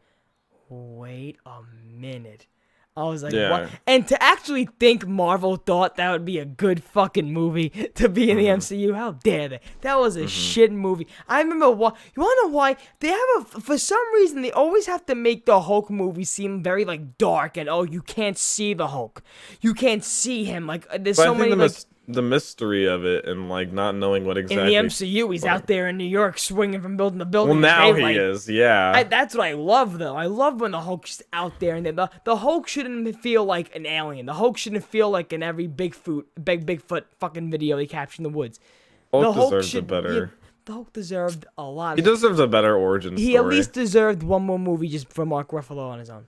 wait a minute. I was like, what? And to actually think Marvel thought that would be a good fucking movie to be in the MCU, how dare they? That was a shit movie. I remember why. You want to know why? They have for some reason, they always have to make the Hulk movie seem very, like, dark and, you can't see the Hulk. You can't see him. Like, there's so many, like... The mystery of it and like not knowing what exactly in the MCU he's out there in New York swinging from building to building. Well, now he is, yeah. That's what I love though. I love when the Hulk's out there and the Hulk shouldn't feel like an alien. The Hulk shouldn't feel like in every Bigfoot fucking video they capture in the woods. Hulk deserves a better. The Hulk deserved a lot. He deserves a better origin story. He at least deserved one more movie just for Mark Ruffalo on his own.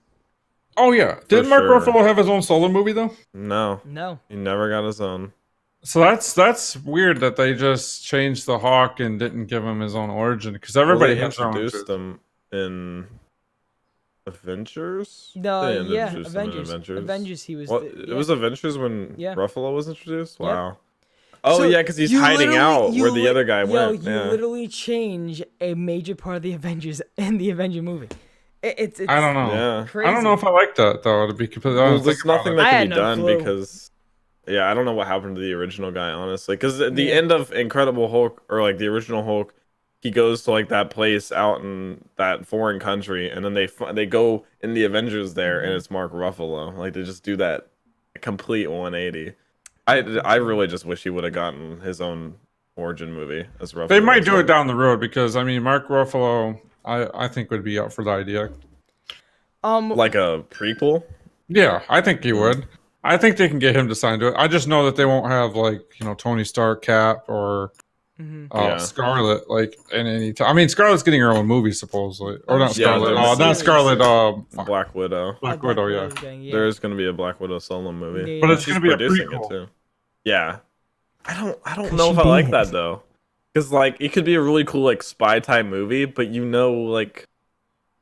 Oh yeah, didn't Mark Ruffalo have his own solo movie though? No, he never got his own. So that's weird that they just changed the Hawk and didn't give him his own origin because everybody introduced him in Avengers. Avengers. He was. It was Avengers when Ruffalo was introduced. Wow. Yep. Oh so because he's hiding out where the other guy went. You literally change a major part of the Avengers in the Avenger movie. It's I don't know. Yeah. Crazy. I don't know if I like that though. To be completely honest, there's nothing that can be done because. Yeah, I don't know what happened to the original guy, honestly. Because at the end of Incredible Hulk, or like the original Hulk, he goes to like that place out in that foreign country, and then they go in the Avengers there, and it's Mark Ruffalo. Like they just do that complete 180. I really just wish he would have gotten his own origin movie as Ruffalo. They might do it down the road because I mean Mark Ruffalo, I think would be up for the idea. Like a prequel. Yeah, I think he would. I think they can get him to sign to it. I just know that they won't have like Tony Stark, Cap, or Scarlet like in any time. I mean, Scarlet's getting her own movie supposedly, or not Scarlet. Not Scarlet. Black Widow. Black Widow. Yeah. There's going to be a Black Widow solo movie, but it's going to be producing it too. Yeah, I don't know if I like that though, because like it could be a really cool like spy type movie, but like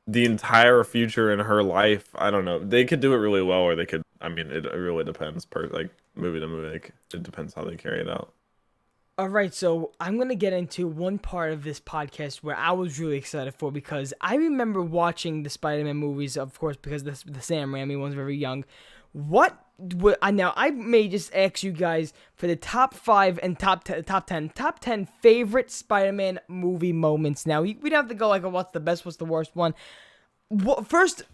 the entire future in her life, I don't know. They could do it really well, or they could. I mean, it really depends movie to movie. It depends how they carry it out. All right, so I'm going to get into one part of this podcast where I was really excited for because I remember watching the Spider-Man movies, of course, because the Sam Raimi one's very young. Now, I may just ask you guys for the top 5 and top 10 favorite Spider-Man movie moments. Now, we don't have to go like, what's the best, what's the worst one. First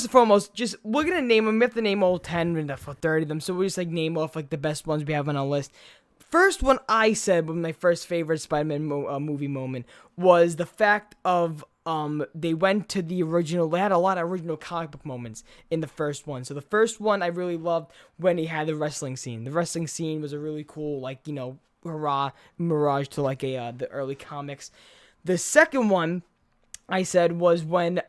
and foremost, we're going to name them. We have to name all 10 and 30 of them. So we just name off the best ones we have on our list. First one I said was my first favorite Spider-Man movie moment was the fact of they went to the original. They had a lot of original comic book moments in the first one. So the first one I really loved when he had the wrestling scene. The wrestling scene was a really cool, like, you know, hurrah mirage to like the early comics. The second one I said was when they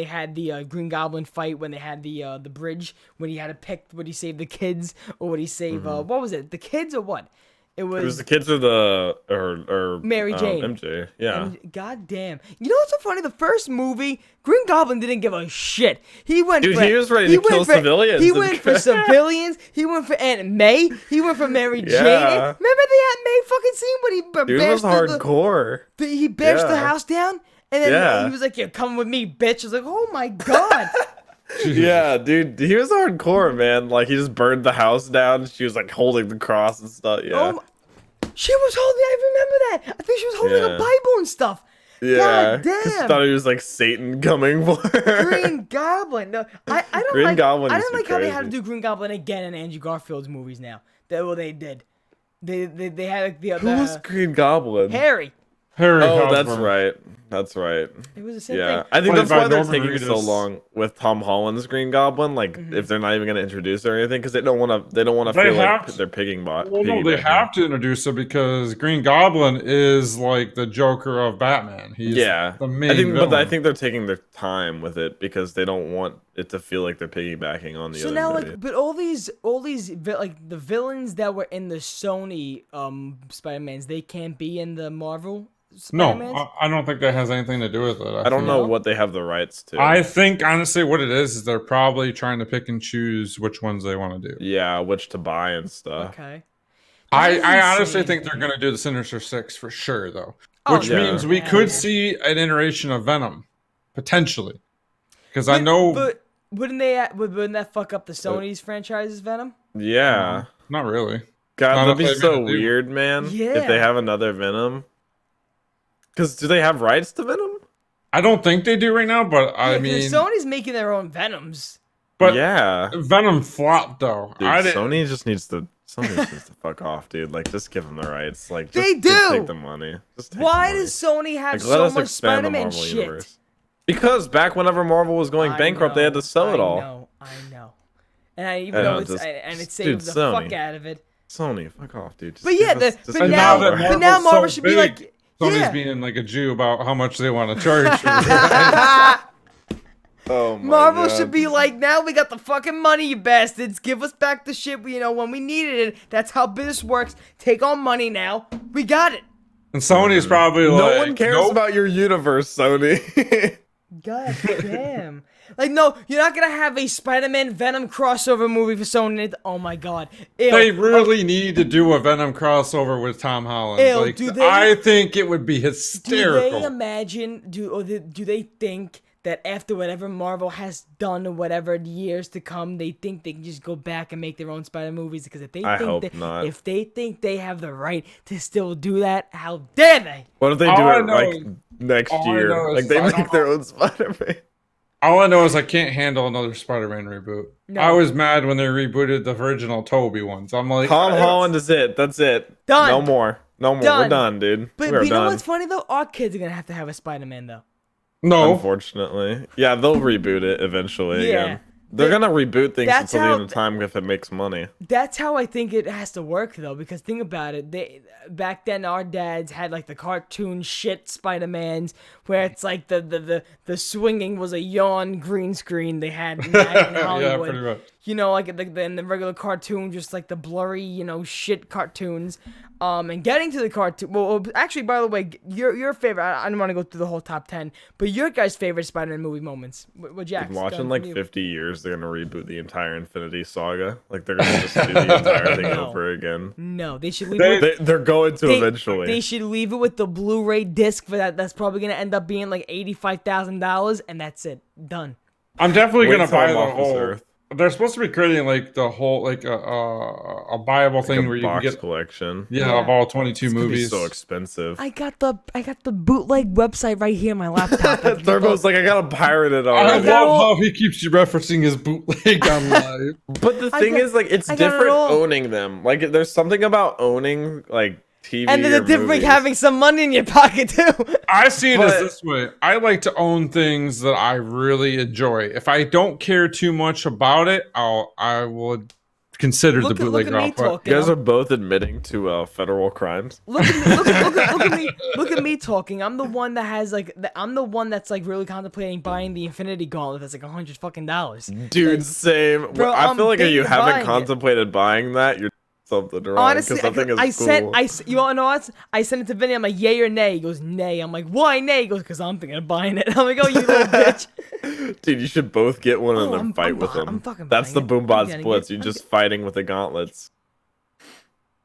had the Green Goblin fight, when they had the bridge, when he had to pick, would he save the kids or would he save what was it, the kids or what? It was the kids or Mary Jane. MJ. Yeah. God damn. You know what's so funny? The first movie, Green Goblin didn't give a shit. He went Dude, for, he was ready to kill civilians. He went for civilians. He went for Aunt May. He went for Mary Jane. Remember the Aunt May fucking scene when he Dude was hardcore. He bashed the house down? And then he was like, "You're coming with me, bitch." I was like, "Oh my god." Yeah, dude, he was hardcore, man. Like, he just burned the house down. She was like holding the cross and stuff. Yeah. She was holding. I remember that. I think she was holding a Bible and stuff. Yeah. God damn. She thought he was like Satan coming for her. Green Goblin. No, I don't Green like. Goblin I used don't to like be how they crazy. had to do Green Goblin again in Andrew Garfield's movies now. They did. They had like the Who was Green Goblin? Harry. Oh, that's right. That's right. It was the same thing. I think Played that's why by they're Norman taking so Reedus. long with Tom Holland's Green Goblin. Like, if they're not even going to introduce it or anything, because they don't want to. They don't want to They feel like have to. they're picking bot. Well, no, they have to introduce it because Green Goblin is like the Joker of Batman. He's the main villain. But I think they're taking their time with it because they don't want it to feel like they're piggybacking on the So other now, movie. like, but all these like the villains that were in the Sony Spider-Mans, they can't be in the Marvel Spider-Mans? No, I don't think that has anything to do with it. I don't know what they have the rights to. I think honestly, what it is they're probably trying to pick and choose which ones they want to do. Yeah, which to buy and stuff. Okay. I honestly think they're going to do the Sinister Six for sure, though, which means we could see an iteration of Venom potentially. Because I know, but wouldn't that fuck up the Sony's franchise's Venom? Yeah. Not really. God, Not that'd be if so they're gonna do- weird, man. Yeah. If they have another Venom. Because do they have rights to Venom? I don't think they do right now, but I mean, Sony's making their own Venoms. but yeah. Venom flopped though. Dude, Sony just needs to fuck off, dude. Like, just give them the rights. Like, just, They do! Just take the money. Just take Why the money. does Sony have Like, let so us much expand the Spider-Man Marvel shit? universe. Because back whenever Marvel was going bankrupt, they had to sell it all. I know. And I even I though know, just- it saved dude, the Sony. fuck out of it. Sony, fuck off, dude. Just But yeah, give us- just but give now us more. Marvel so should be big, like, Sony's yeah. being like a Jew about how much they want to charge for it. Oh my Marvel God. should be like, now we got the fucking money, you bastards. Give us back the shit, when we needed it. That's how business works. Take our money now. We got it. And Sony's probably like, No one cares nope. about your universe, Sony. God damn. Like, no, you're not gonna have a Spider-Man Venom crossover movie for Sony. Oh my god. Ew. They really need to do a Venom crossover with Tom Holland. Ew, Like, do they- I think it would be Do hysterical. they imagine, do they think that after whatever Marvel has done or whatever years to come, they think they can just go back and make their own Spider movies? Because if they I think hope that, not. if they think they have the right to still do that, how dare they? What if they All do I it know like is- next all I year? know is Like they I don't make their own Spider-Man. All I know is I can't handle another Spider-Man reboot. No. I was mad when they rebooted the original Toby ones. I'm like, Tom Holland is it. That's it. Done. No more. No more. Done. We're done, dude. But We're you know done. what's funny though? Our kids are gonna have to have a Spider-Man though. no. Unfortunately. Yeah, they'll reboot it eventually Yeah. again. They're gonna reboot things That's until the how- end of time if it makes money. That's how I think it has to work though, because think about it. Back then our dads had like the cartoon shit Spider-Mans where it's like the swinging was a yawn green screen they had in Hollywood. Yeah, pretty much. You know, like in the regular cartoon, just like the blurry, shit cartoons. And getting to the cartoon. Well, actually, by the way, your favorite. I don't want to go through the whole top 10, but your guys' favorite Spider-Man movie moments. What Jack? In watching like 50 years, they're gonna reboot the entire Infinity Saga. Like they're gonna just do the entire thing No. over again. No, they should leave it. With, They're going to eventually. They should leave it with the Blu-ray disc for that. That's probably gonna end up being like $85,000, and that's it. Done. I'm definitely Wait gonna till buy I'm the off this whole. earth. They're supposed to be creating like the whole like a buyable thing Like a where you can box get collection. Yeah. of all 22 It's gonna be movies. so expensive. I got the bootleg website right here on my laptop. Thurbo's like, I gotta pirate it I already. got love all- how he keeps you referencing his bootleg on live. But the thing is, like, it's I got it different all. owning them. Like, there's something about owning, like, TV And there's a or difference movies. having some money in your pocket too. I see it as this way. I like to own things that I really enjoy. If I don't care too much about it, I would consider the bootleg look at me output. talking. You guys are both admitting to federal crimes. Look at me. Look at me talking. I'm the one that has I'm the one that's like really contemplating buying the Infinity Gauntlet. That's like $100 fucking. Dude, same. Bro, I feel like if you buying haven't it. contemplated buying that, you're something wrong. Honestly, something is cool. you wanna know what? I sent it to Vinny. I'm like, yay or nay? He goes, nay. I'm like, why nay? He goes, because I'm thinking of buying it. I'm like, oh, you little bitch. Dude, you should both get one and then I'm fight with them. I'm fucking That's the buying it. I'm Boombot getting splits. it. You're I'm just fighting with the gauntlets.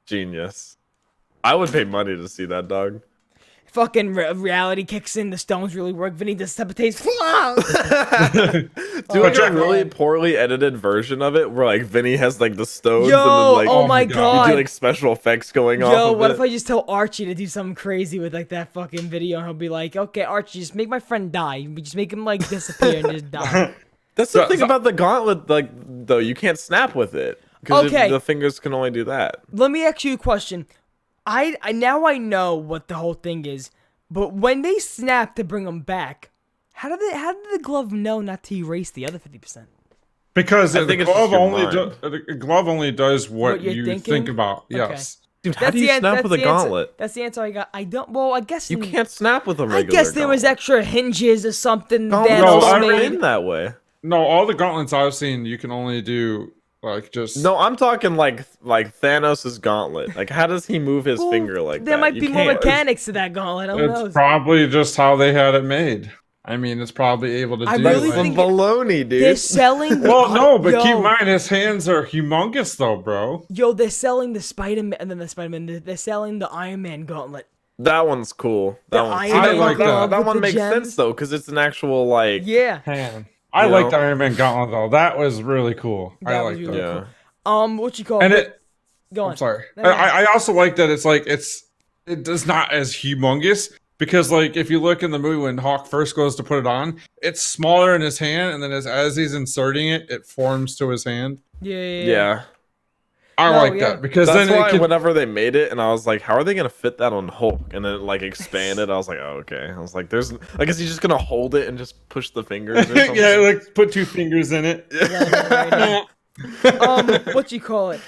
Genius. I would pay money to see that, dog. Fucking reality kicks in. The stones really work. Vinny decapitates. Do like a really poorly edited version of it where like Vinny has like the stones Yo, and then like oh my you god. do like special effects going off Yo, of what it. if I just tell Archie to do something crazy with like that fucking video and he'll be like, okay, Archie, just make my friend die. Just make him like disappear and just die. That's the thing about the gauntlet, like though, you can't snap with it. Because Okay. the fingers can only do that. Let me ask you a question. I now I know what the whole thing is, but when they snap to bring them back, how did the glove know not to erase the other 50%? Because I the think it's just glove your glove only does what you're you thinking? think about. Okay. Yes. Dude, how do you snap with a gauntlet? That's the answer I got. I don't. Well, I guess You can't snap with a regular I guess there was gauntlet. extra hinges or something. Gauntlets No, aren't made. in that way. No, all the gauntlets I've seen, you can only do like just. No, I'm talking like Thanos' gauntlet. Like, how does he move his Well, finger like there that? might You be more can't. mechanics to that gauntlet. Who It's knows? probably just how they had it made. I mean, it's probably able to I do really it. Some think baloney, dude. They're selling. Well, no, but yo, keep in mind his hands are humongous, though, bro. Yo, they're selling the Spiderman, and then the Spiderman. They're selling the Iron Man gauntlet. That one's cool. The That one's Iron Man like glove that with one the makes gems. sense though, because it's an actual like. Yeah. Man, I You like know? the Iron Man gauntlet though. That was really cool. I That like was that. really Yeah. What you call And it? it. Go on. I'm sorry. No, no. I also like that it's like it does not as humongous because like if you look in the movie when Hawk first goes to put it on, it's smaller in his hand, and then as he's inserting it, it forms to his hand. Yeah. I No, like yeah. that because That's then why it can, whenever they made it, and I was like, how are they gonna fit that on Hulk? And then it like expanded. I was like, oh, okay. I was like, I guess he's just gonna hold it and just push the fingers. Or something. yeah, like put 2 fingers in it. What you call it?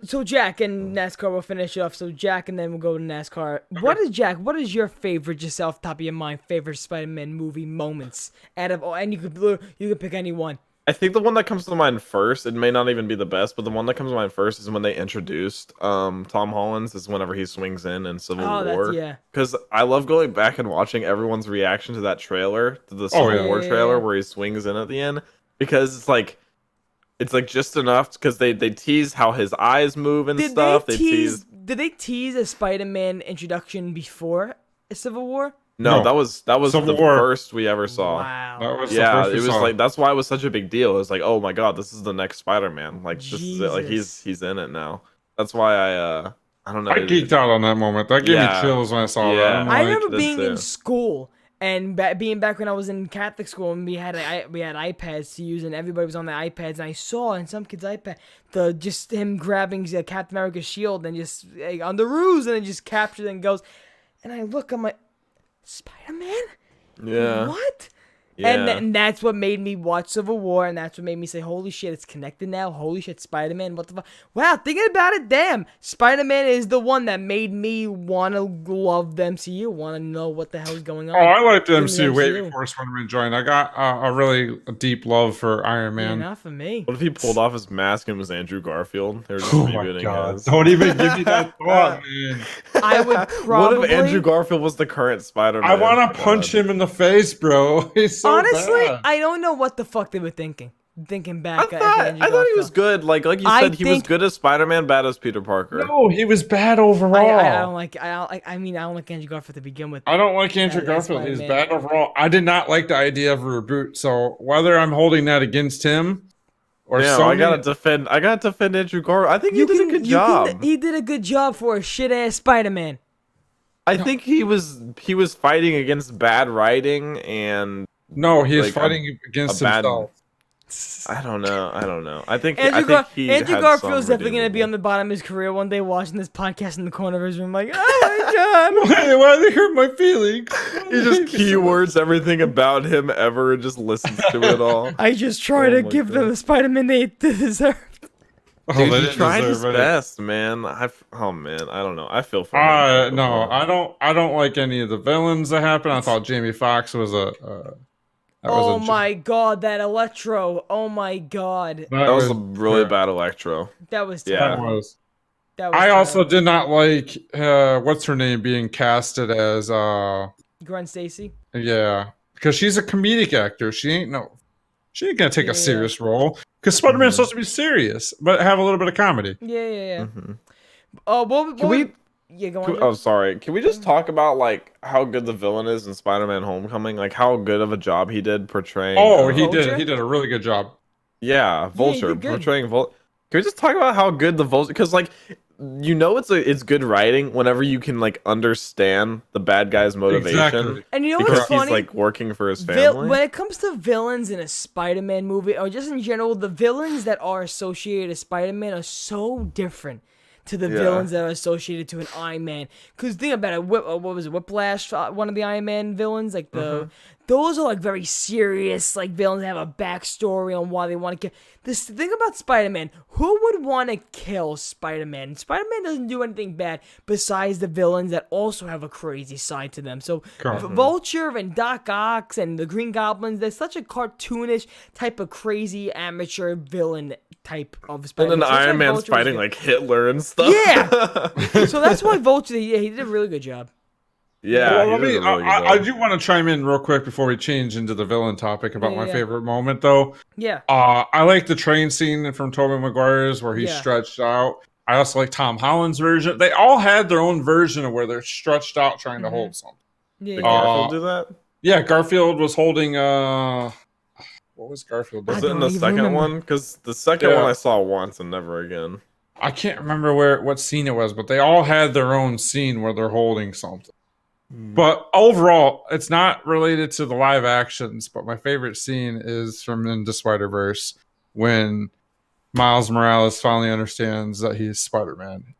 So Jack and NASCAR will finish off. So Jack and then we'll go to NASCAR. What is your favorite, just off the top of your mind, favorite Spider-Man movie moments out of? And you could pick any one. I think the one that comes to mind first, it may not even be the best, but the one that comes to mind first is when they introduced Tom Holland's, is whenever he swings in Civil War. Yeah. Because I love going back and watching everyone's reaction to that trailer, to the Civil War trailer, where he swings in at the end, because it's like just enough, because they tease how his eyes move and stuff. Did they tease a Spider-Man introduction before Civil War? No, that was Civil the War. first we ever saw. Wow. That was Yeah, the first it we was saw. like that's why it was such a big deal. It was like, oh my god, this is the next Spider-Man. Like this is it. Like Jesus. he's in it now. That's why I don't know. I geeked out on that moment. That gave me Yeah. chills when I saw Yeah. that. I'm I like, remember that's being in it. school and being back when I was in Catholic school, and we had iPads to use, and everybody was on the iPads, and I saw in some kid's iPad just him grabbing Captain America's shield and just on the ruse, and it just captures and goes, and I look, I'm like, Spider-Man? Yeah. What? Yeah. And that's what made me watch Civil War, and that's what made me say, holy shit, it's connected now. Holy shit, Spider-Man, what the fuck? Wow, thinking about it, damn. Spider-Man is the one that made me want to love the MCU, want to know what the hell's going on. Oh, I liked the in MCU way MCU. before Spider-Man joined. I got a really deep love for Iron Yeah, Man. not for me. What if he pulled off his mask and was Andrew Garfield? They were just Oh my rebooting god! his. Don't even give me that thought, man. I would probably... What if Andrew Garfield was the current Spider-Man? I want to punch him in the face, bro. He's so Honestly, bad. I don't know what the fuck they were thinking. Thinking I back at thought Andrew he was Garfield. good. Like you I said, he was think- good as Spider-Man, bad as Peter Parker. No, he was bad overall. I don't like Andrew Garfield to begin with. I don't like Andrew Yeah, that's Garfield. He's Spider-Man. bad overall. I did not like the idea of a reboot. So whether I'm holding that against him or Yeah, Sony, I gotta defend Andrew Garfield. I think he did a good job. He did a good job for a shit ass Spider-Man. I think he was fighting against bad writing and no, he is like, fighting against a bad- himself. I don't know. I think Andrew he Andrew had Garfield's some definitely going to be redeemable- on the bottom of his career one day watching this podcast in the corner of his room like, oh my God. Why they hurt my feelings? He just keywords everything about him ever and just listens to it all. I just try to my give them God. the Spider-Man they deserve. Oh, Dude, they he didn't tried his deserve it. best, man. Oh man, I don't know. I feel for him. No, I don't like any of the villains that happened. I thought Jamie Foxx was Oh my God, that Electro. Oh my God. That was a really bad Electro. That was Yeah. terrible. That was. That was I also terrible. did not like what's her name being casted as Gwen Stacy. yeah, because she's a comedic actor. She ain't gonna take Yeah. a serious role because Spider-Man's supposed to be serious but have a little bit of comedy. Yeah. Mhm. What we- Yeah, go on. Oh, sorry. Can we just talk about like how good the villain is in Spider-Man: Homecoming? Like how good of a job he did portraying. Oh, he Vulture? did a really good job. Yeah, Vulture did good. portraying Vulture. Can we just talk about how good the Vulture? Because like, it's good writing whenever you can like understand the bad guy's motivation. Exactly. And you know Because what's he's funny? like working for his family. When it comes to villains in a Spider-Man movie, or just in general, the villains that are associated to Spider-Man are so different to the Yeah. villains that are associated to an Iron Man. Because think about it, what was it, Whiplash, one of the Iron Man villains? Like those are like very serious, like villains that have a backstory on why they want to kill. This thing about Spider-Man, who would want to kill Spider-Man? Spider-Man doesn't do anything bad besides the villains that also have a crazy side to them. So Vulture and Doc Ock and the Green Goblins, they're such a cartoonish type of crazy amateur villain type of and Spider-Man. then So that's Iron why Man's Vulture was fighting good. like Hitler and stuff. Yeah. So that's why Vulture, he did a really good job. yeah. Well, he did a really good I job. do want to chime in real quick before we change into the villain topic about my Yeah. favorite moment, though. Yeah. I like the train scene from Tobey Maguire's where he's Yeah. stretched out. I also like Tom Holland's version. They all had their own version of where they're stretched out trying to hold something. Yeah. Did yeah. Garfield do that? Yeah, Garfield was holding what was Garfield doing? Was it in the don't even second remember. one? Because the second Yeah. one I saw once and never again. I can't remember what scene it was, but they all had their own scene where they're holding something. But overall, it's not related to the live actions, but my favorite scene is from Into Spider-Verse when Miles Morales finally understands that he's Spider-Man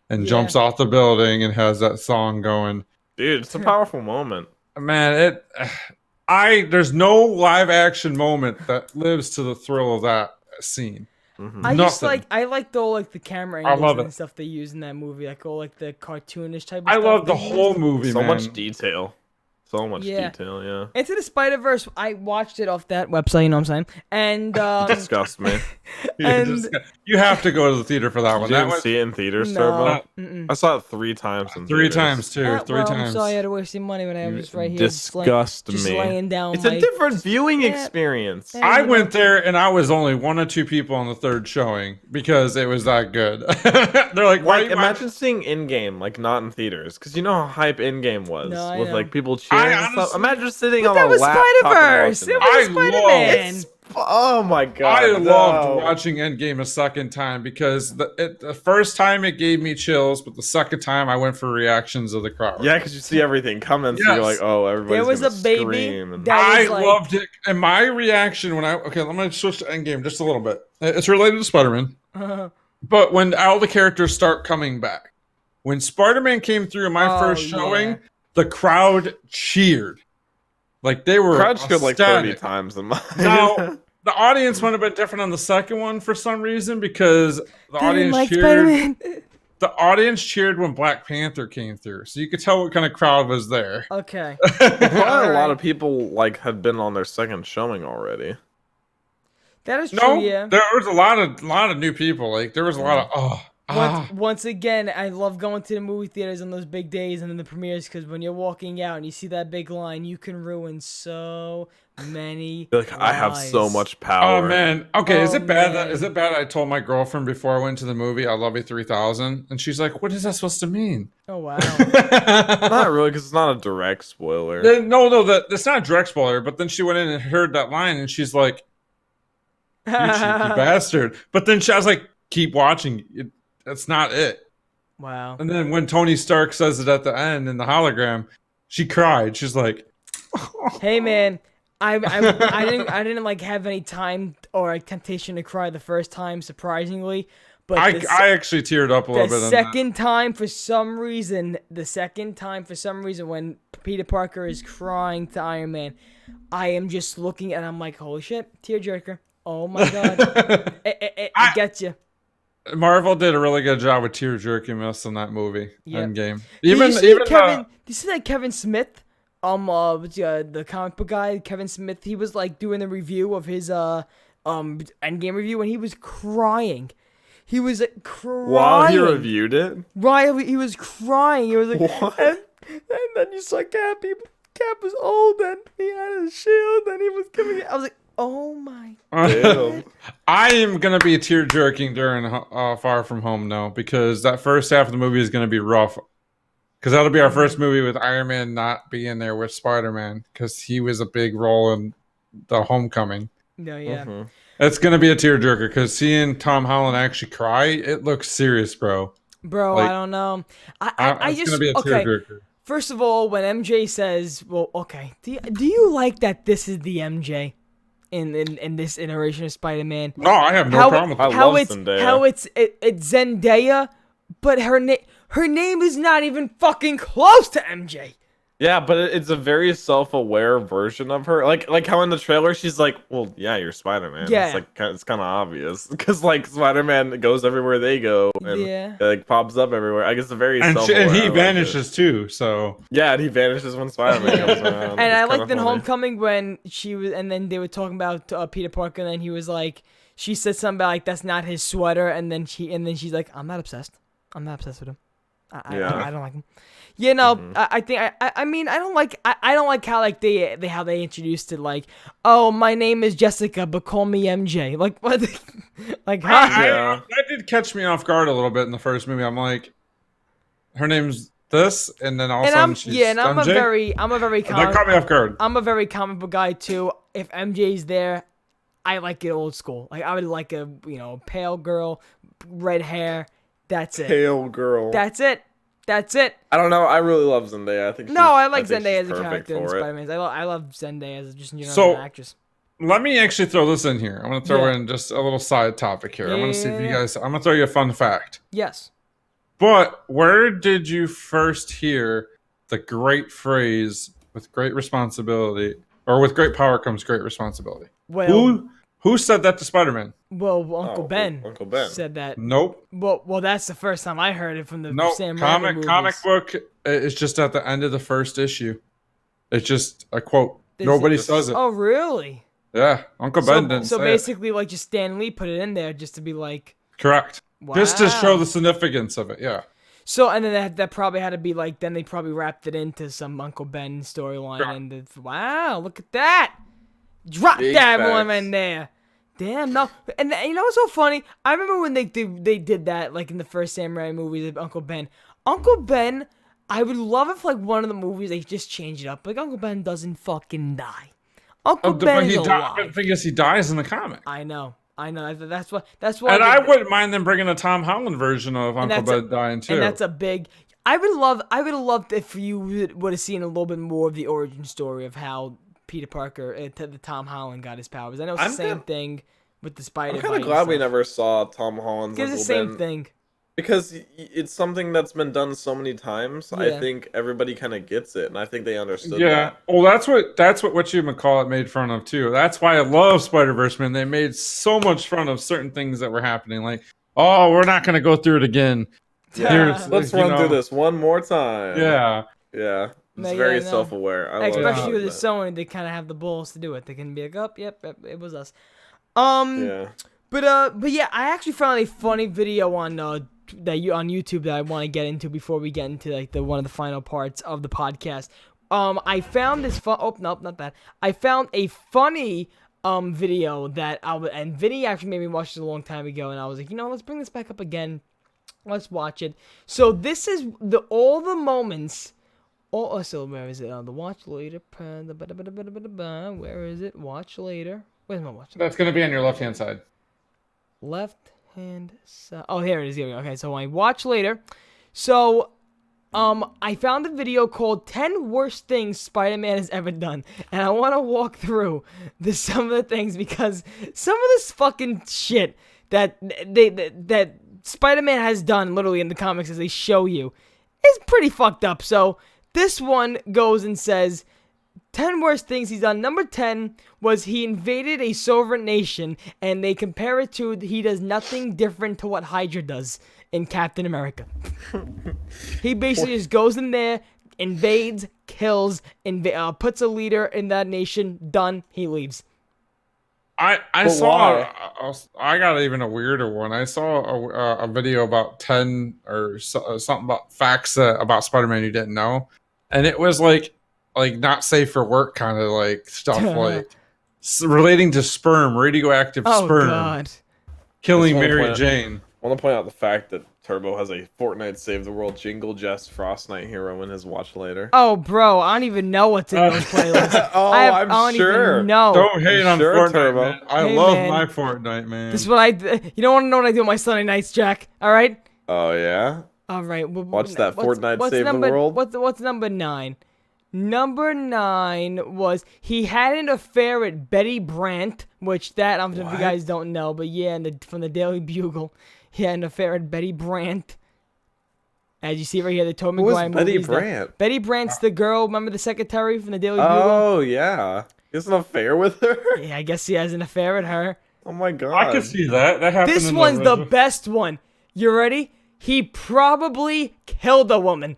and Yeah. jumps off the building and has that song going. Dude, it's a powerful moment. Man, there's no live action moment that lives to the thrill of that scene. I just Nothing. I like the camera I angles love and it. stuff they use in that movie, like all like the cartoonish type of I stuff love the they whole used. movie, So man. much detail. So much Yeah. detail, yeah. Into the Spider-Verse, I watched it off that website, you know what I'm saying? And Disgust me. and You have to go to the theater for that Did one. you That even was see it in theaters, no, Turbo? I saw it 3 times in three theaters. times too. Three well, I'm times. sorry I had to waste your money when I was right here. Disgust just me. laying down. It's a my- different viewing Yeah. experience. Yeah. I went there and I was only 1 or 2 people on the third showing because it was that good. They're like, why? Like, imagine seeing in-game, like, not in theaters. Because you know how hype in-game was. No, I with, know. like, people cheering and stuff. honestly- Imagine sitting But on that a was laptop Spider-Verse. and It watching was I love- Spider-Man. it. Oh my god. I no. loved watching Endgame a second time because the first time it gave me chills, but the second time I went for reactions of the crowd. Yeah, because you see everything coming, so you're Yes. like, oh, everybody's There was gonna a baby scream. And... that- I was like- loved it, and my reaction when I'm gonna switch to Endgame just a little bit. It's related to Spider-Man, but when all the characters start coming back, when Spider-Man came through in my Oh, first showing, yeah. the crowd cheered, like they were Crowd cheered like 30 ecstatic. times in mine. Now, the audience went a bit different on the second one for some reason because the Didn't audience like cheered. Spider-Man. The audience cheered when Black Panther came through, so you could tell what kind of crowd was there. Okay. Probably a lot Alright. of people like had been on their second showing already. That is No, true, yeah. there was a lot of new people. Like there was a lot of Once again, I love going to the movie theaters on those big days and then the premieres because when you're walking out and you see that big line, you can ruin so many. You're like, I have so lives. much power. Oh man. Okay, is Oh, it bad man. that I told my girlfriend before I went to the movie I love you 3000 and she's like, "What is that supposed to mean?" Oh wow. Not really, because it's not a direct spoiler. No, that's not a direct spoiler, but then she went in and heard that line and she's like, "You cheeky bastard." But then I was like, "Keep watching. That's not it." Wow. And then when Tony Stark says it at the end in the hologram, she cried. She's like, Hey man, I didn't like have any time or like temptation to cry the first time, surprisingly. But I actually teared up a little bit. The second time, for some reason, when Peter Parker is crying to Iron Man, I am just looking and I'm like, holy shit, tearjerker. Oh my god, it gets you. Marvel did a really good job with tear jerking us in that movie. Yep. Endgame. Did you see that Kevin Smith? The comic book guy, Kevin Smith. He was like doing a review of his Endgame review, and he was crying. He was crying while he reviewed it. Right, he was crying. He was like, what? And then you saw Cap. Cap was old, and he had his shield, and he was giving it. I was like, oh my god. I am gonna be tear jerking during Far From Home though, because that first half of the movie is gonna be rough. Because that'll be our first movie with Iron Man not being there with Spider-Man, because he was a big role in the Homecoming. No, yeah. Mm-hmm. It's gonna be a tearjerker because seeing Tom Holland actually cry, it looks serious, bro. Bro, like, I don't know. I just gonna be a tearjerker. First of all, when MJ says, "Well, okay, do you like that this is the MJ in this iteration of Spider-Man?" No, I have no problem with that. How it's Zendaya, but her name is not even fucking close to MJ. Yeah, but it's a very self-aware version of her. Like how in the trailer she's like, "Well, yeah, you're Spider-Man." Yeah. It's like it's kind of obvious because like Spider-Man goes everywhere they go and like pops up everywhere. I guess it's a very self-aware. And he vanishes too. So yeah, and he vanishes when Spider-Man comes around. And I liked in Homecoming when she was, and then they were talking about Peter Parker, and then he was like, she said something about like that's not his sweater, and then she's like, I'm not obsessed with him. I don't like him. You know, I think I mean I don't like how like they introduced it, like, oh, my name is Jessica but call me MJ. Like what? Like that did catch me off guard a little bit in the first movie. I'm like, her name's this, and then all of a sudden she's MJ? I'm a very that caught me off guard. I'm a very comic book guy too. If MJ's there, I like it old school. Like I would like a pale girl, red hair. That's it. Pale girl. That's it. I don't know. I really love Zendaya. I think I like Zendaya as a character in Spider-Man. I love Zendaya as just an actress. Let me actually throw this in here. I'm going to throw in just a little side topic here. I'm going to see if you guys. I'm going to throw you a fun fact. Yes. But where did you first hear the great phrase "with great responsibility" or "with great power comes great responsibility"? Well, who said that to Spider-Man? Well, Uncle Ben said that. Nope. Well, that's the first time I heard it from the Sam Raimi movies. Comic book is just at the end of the first issue. It's just a quote. Nobody says it. Oh, really? Yeah, Uncle Ben didn't say it. So basically, like, just Stan Lee put it in there just to be like. Correct. Wow. Just to show the significance of it, yeah. So, and then that probably had to be like, then they probably wrapped it into some Uncle Ben storyline. Sure. And wow, look at that. Drop that one in there. Damn, no. And you know what's so funny? I remember when they did that, like in the first Sam Raimi movies of Uncle Ben. Uncle Ben, I would love if like one of the movies they just changed it up. Like Uncle Ben doesn't fucking die. Uncle Ben is alive. The thing is, he dies in the comic. I know. That's why. And I wouldn't mind them bringing a Tom Holland version of Uncle Ben dying too. And that's a big. I would have loved if you would have seen a little bit more of the origin story of how Peter Parker, the Tom Holland got his powers. I know it's the same thing with the Spider. I'm kind of glad we never saw Tom Holland's Uncle Ben. It's the same thing. Because it's something that's been done so many times. Yeah. I think everybody kind of gets it, and I think they understood that. Well, that's what you call it made fun of too. That's why I love Spider-Verse, man. They made so much fun of certain things that were happening. Like, oh, we're not going to go through it again. Yeah. Let's run through this one more time. Yeah. Yeah. It's very self-aware. Especially with Sony, they kind of have the balls to do it. They can be like, "Oh, yep, it was us." Yeah. But yeah, I actually found a funny video on YouTube that I want to get into before we get into like one of the final parts of the podcast. I found this Oh, nope, not that. I found a funny video that and Vinny actually made me watch it a long time ago, and I was like, let's bring this back up again. Let's watch it. So this is all the moments. So where is it? The watch later. Where is it? Watch later. Where's my watch? That's going to be on your left-hand side. Left hand side. Oh, here it is. Here we go. Okay, so I watch later. So I found a video called 10 Worst Things Spider-Man Has Ever Done. And I want to walk through some of the things because some of this fucking shit that that Spider-Man has done literally in the comics as they show you is pretty fucked up. So this one goes and says 10 worst things he's done. Number 10 was he invaded a sovereign nation, and they compare it to he does nothing different to what Hydra does in Captain America. He basically just goes in there, invades, kills, puts a leader in that nation, done, he leaves. I got even a weirder one. I saw a video about 10 or something about facts about Spider-Man you didn't know. And it was like not safe for work kind of like stuff like relating to sperm, radioactive sperm. God. Killing Mary Jane. I want to point out the fact that Turbo has a Fortnite Save the World jingle just Frost Night Hero in his watch later. Oh, bro, I don't even know what's in those playlists. I'm don't sure. Even know. Don't hate on Fortnite, Turbo. Man. I love my Fortnite, man. This is what you don't want to know what I do on my Sunday nights, Jack. All right? Oh, yeah? All right. Watch that Fortnite Save the World. What's number 9? Number 9 was he had an affair with Betty Brant, which I don't know if you guys don't know, but yeah, from the Daily Bugle, he had an affair with Betty Brant. As you see right here, the Tobey Maguire movie. Betty Brant? Betty Brant's the girl, remember the secretary from the Daily Bugle? Oh, yeah. He has an affair with her? Yeah, I guess he has an affair with her. Oh my god. I can see that. That happened. This one's the best one. You ready? He probably killed a woman.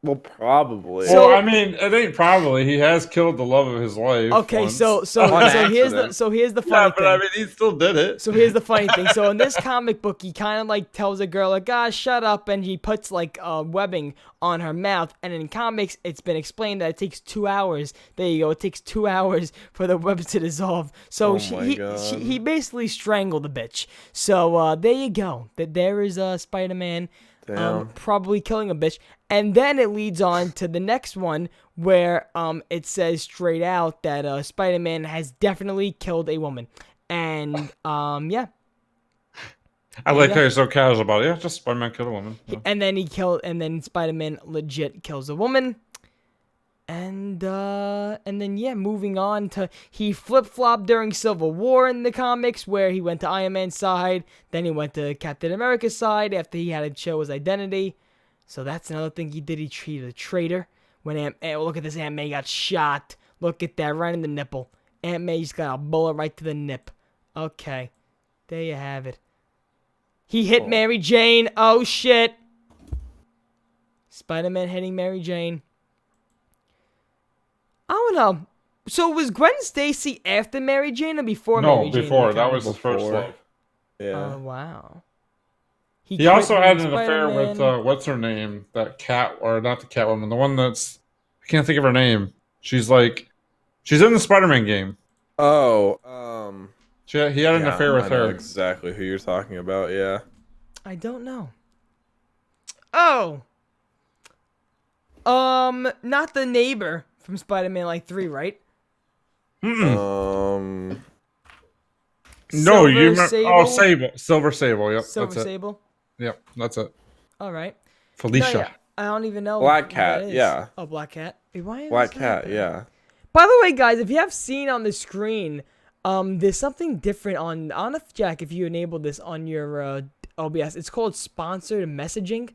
Well, probably. Well, I mean, it ain't probably. He has killed the love of his life. Okay, once. so here's the funny thing. But I mean, he still did it. So here's the funny thing. So in this comic book, he kind of like tells a girl like, shut up," and he puts like webbing on her mouth. And in comics, it's been explained that it takes 2 hours. There you go. It takes 2 hours for the web to dissolve. So he basically strangled the bitch. So there you go. There is Spider-Man. Probably killing a bitch. And then it leads on to the next one where it says straight out that Spider-Man has definitely killed a woman. And yeah. I like how you're so casual about it. Yeah, just Spider-Man killed a woman. Yeah. And then Spider-Man legit kills a woman. And then yeah, moving on to he flip-flopped during Civil War in the comics where he went to Iron Man's side, then he went to Captain America's side after he had to show his identity. So that's another thing he did. He treated a traitor. When look at this, Aunt May got shot. Look at that, right in the nipple. Aunt May's got a bullet right to the nip. Okay, there you have it. He hit Mary Jane. Oh shit! Spider-Man hitting Mary Jane. I don't know. So was Gwen Stacy after Mary Jane or before Mary Jane? No, before. That was his first love. Yeah. Oh, wow. He also had an affair with, what's her name? That cat, or not the Catwoman, the one that's, I can't think of her name. She's in the Spider-Man game. Oh, he had an affair with her. I know exactly who you're talking about, yeah. I don't know. Oh. Not the neighbor from Spider-Man 3, right? No, you remember? Sable? Oh, Sable, Silver Sable. Yep, Silver that's Sable. It. Yep, that's it. All right. Felicia. No, yeah. I don't even know. Black Cat. Yeah. Oh, Black Cat. Why Black Cat. Yeah. By the way, guys, if you have seen on the screen, there's something different on. I don't know if Jack, if you enabled this on your OBS. It's called sponsored messaging.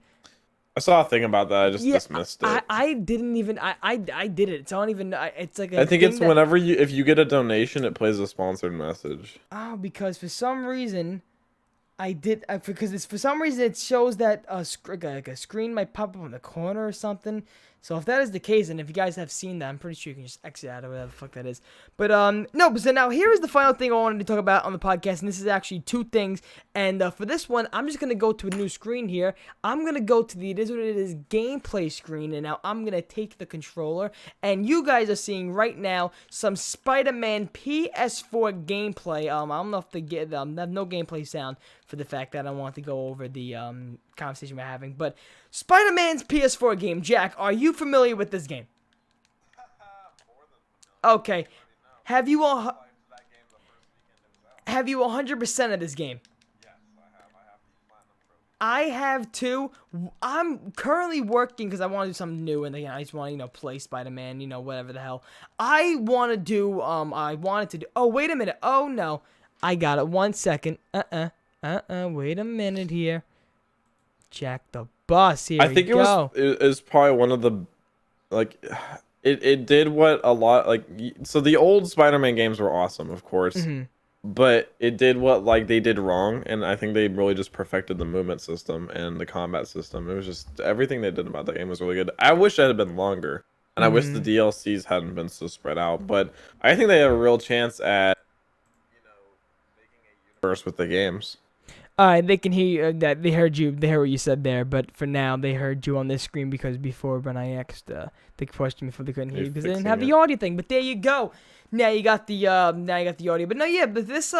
I saw a thing about that. I just dismissed it. I didn't even. I did it. So I don't even. It's like. I think it's whenever if you get a donation, it plays a sponsored message. Oh, because for some reason, for some reason it shows that a screen might pop up in the corner or something. So if that is the case, and if you guys have seen that, I'm pretty sure you can just exit out of whatever the fuck that is. But no. But so now here is the final thing I wanted to talk about on the podcast, and this is actually 2 things. And for this one, I'm just gonna go to a new screen here. I'm gonna go to the It Is What It Is gameplay screen, and now I'm gonna take the controller, and you guys are seeing right now some Spider-Man PS4 gameplay. I don't know if they get I have no gameplay sound for the fact that I want to go over the conversation we're having, but Spider-Man's PS4 game. Jack, are you familiar with this game? Okay. Have you 100% of this game? Yes, I have. I have the platinum I have two. I'm currently working because I want to do something new, and I just want to play Spider-Man, whatever the hell. I want to do. I wanted to do. Oh, wait a minute. Oh no, I got it. 1 second. Wait a minute here. Jack the Bus. Here I think we go. it was probably one of the like. It did what a lot like. So the old Spider-Man games were awesome, of course. Mm-hmm. But it did what like they did wrong, and I think they really just perfected the movement system and the combat system. It was just everything they did about that game was really good. I wish it had been longer, and I wish the DLCs hadn't been so spread out. But I think they have a real chance at making a universe with the games. All right, they can hear you, that they heard you. They heard what you said there, but for now they heard you on this screen because before when I asked the question before they couldn't hear you because they didn't have the audio thing. But there you go. Now you got the audio. But no, yeah, but this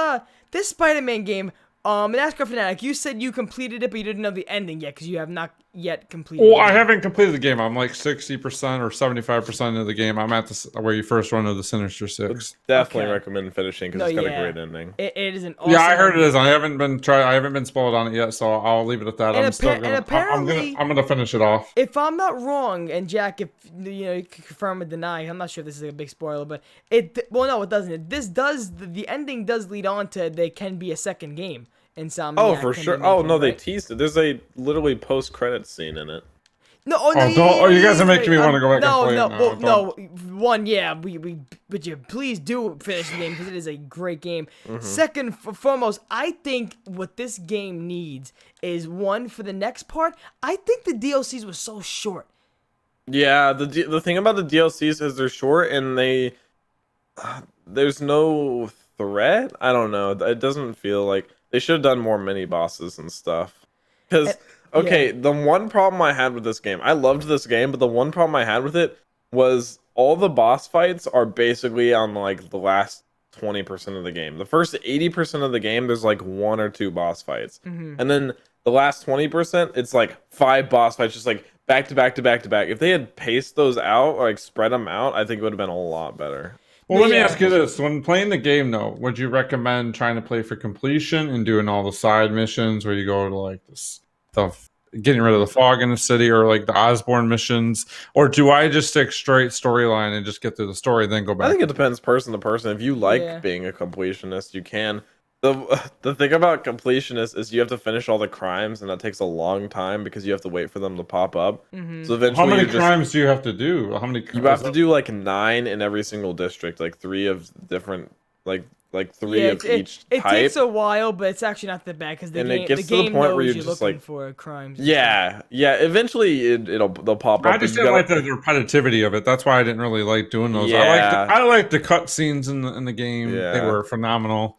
Spider-Man game, NascarFanatic, you said you completed it, but you didn't know the ending yet because you have not yet completed. Well, I haven't completed the game. I'm like 60% or 75% of the game. I'm at where you first run of the Sinister Six. Definitely recommend finishing because it's got a great ending. It is an awesome. Yeah, I heard it is. I haven't been spoiled on it yet, so I'll leave it at that. I'm gonna finish it off. If I'm not wrong, and Jack, if you can confirm or deny, I'm not sure if this is a big spoiler, but it doesn't. The ending does lead on to there can be a second game. Insomniac. Oh, for sure. Oh no, they teased it. There's a literally post-credit scene in it. No, you guys are making me want to go back and play it. One, yeah, but you please do finish the game because it is a great game. Second, foremost, I think what this game needs is one for the next part. I think the DLCs were so short. Yeah, the thing about the DLCs is they're short and there's no threat. I don't know. It doesn't feel like they should have done more mini bosses and stuff. Because the one problem I had with this game, I loved this game, but the one problem I had with it was all the boss fights are basically on like the last 20% of the game. The first 80% of the game, there's like 1 or 2 boss fights, and then the last 20%, it's like 5 boss fights, just like back to back to back to back. If they had paced those out or like spread them out, I think it would have been a lot better. Well, let me ask you this. When playing the game, though, would you recommend trying to play for completion and doing all the side missions where you go to, like, getting rid of the fog in the city or, like, the Osborn missions? Or do I just stick straight storyline and just get through the story, then go back? I think it depends person to person. If you like being a completionist, you can. The thing about completionists is you have to finish all the crimes, and that takes a long time because you have to wait for them to pop up. So eventually, how many crimes do you have to do? You have to do like 9 in every single district, like 3 of different, like 3 of each type. It takes a while, but it's actually not that bad because the game knows where you're looking for crimes. Yeah. Eventually, they'll pop up. I just didn't like the repetitivity of it. That's why I didn't really like doing those. Yeah. I liked the cutscenes in the game. Yeah. They were phenomenal.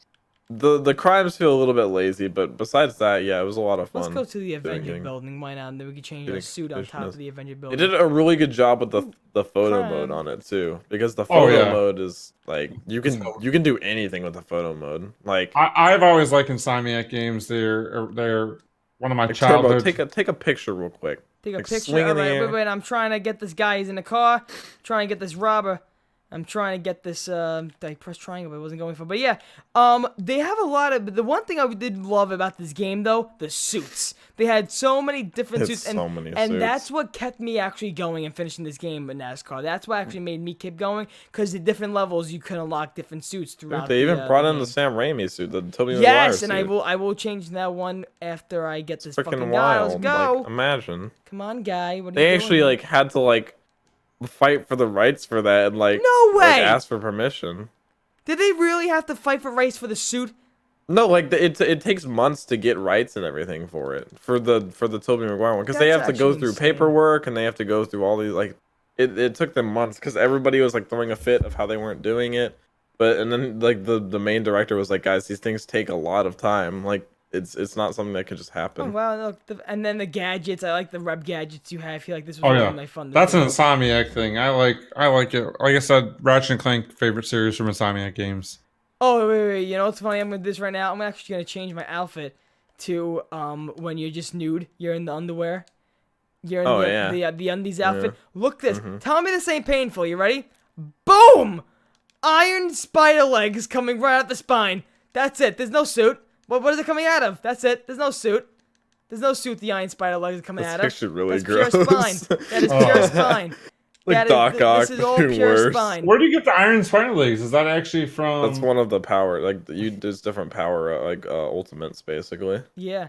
The crimes feel a little bit lazy, but besides that, yeah, it was a lot of fun. Let's go to the Avenger building. Why not? And then we can change our suit on top of the Avenger building. They did a really good job with the photo mode on it too, because the photo mode is like you can do anything with the photo mode. Like I've always liked Insomniac games. They're one of my childhood. Take a picture real quick. Take a picture. All right, wait. I'm trying to get this guy. He's in the car. Trying to get this robber. I'm trying to get this, I pressed triangle, but it wasn't going for, but yeah, they have a lot of, the one thing I did love about this game, though, the suits. They had so many different suits, and that's what kept me actually going and finishing this game with NASCAR. That's what actually made me keep going, because the different levels, you can unlock different suits throughout. They even brought in the Sam Raimi suit, the Tobey Maguire suit. Yes, and I will change that one after I get this fucking guy. Let's go. Like, imagine. Come on, guy. What are they you actually doing? Like had to like fight for the rights for that and like no way ask for permission. Did they really have to fight for rights for the suit? No, like it takes months to get rights and everything for it for the Tobey Maguire one because they have to go through paperwork and they have to go through all these like it took them months because everybody was like throwing a fit of how they weren't doing it, and then like the main director was like, guys, these things take a lot of time, like. It's not something that could just happen. Oh, wow, look, and then the gadgets. I like the rep gadgets you have. I feel like this was really my fun. That's an Insomniac thing. I like it. Like I said, Ratchet and Clank favorite series from Insomniac games. Oh wait! You know what's funny? I'm gonna do this right now. I'm actually gonna change my outfit to when you're just nude. You're in the underwear. You're in the undies outfit. Yeah. Look this. Tell me this ain't painful. You ready? Boom! Iron spider legs coming right out the spine. That's it. There's no suit. What is it coming out of? That's it. There's no suit. There's no suit with the Iron Spider legs coming at her. That's actually really That's gross. pure spine. That is pure spine. Like Doc Ock, this is all pure worse. spine. Where do you get the Iron Spider legs? Is that actually from? That's one of the power. Like there's different power, ultimates basically. Yeah.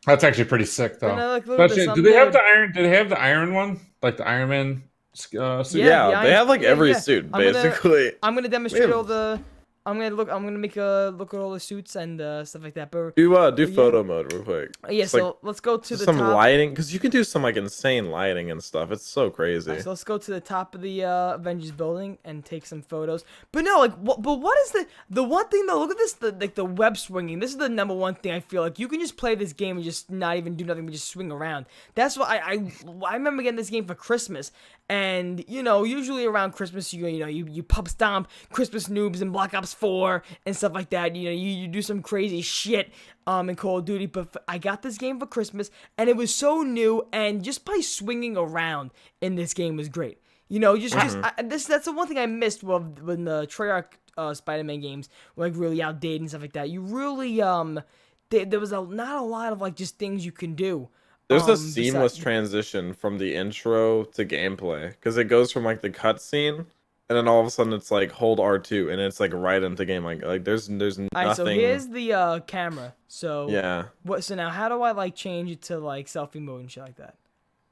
That's actually pretty sick, though. Look at this, Do they have the iron? Do they have the iron one, like the Iron Man suit? Yeah, they have like every suit I'm basically. I'm gonna demonstrate all the. I'm gonna make a look at all the suits and stuff like that. But Do photo mode real quick. Yeah, It's so like let's go to the some top. lighting, because you can do some like insane lighting and stuff. It's so crazy. So let's go to the top of the Avengers building and take some photos. But no, like, what is the one thing though? Look at this, the web swinging. This is the number one thing I feel like you can just play this game and just not even do nothing but just swing around. That's why I remember getting this game for Christmas, and usually around Christmas you pub stomp Christmas noobs in Black Ops 4 and stuff like that. You do some crazy shit in Call of Duty, but I got this game for Christmas and it was so new, and just by swinging around in this game was great. That's the one thing I missed when the Treyarch Spider-Man games were like really outdated and stuff like that. You really there was not a lot of like just things you can do. There's a seamless transition from the intro to gameplay, because it goes from like the cutscene, and then all of a sudden it's like hold R2 and it's like right into game. Like there's nothing. Alright, so here's the camera. So yeah. So now how do I like change it to like selfie mode and shit like that?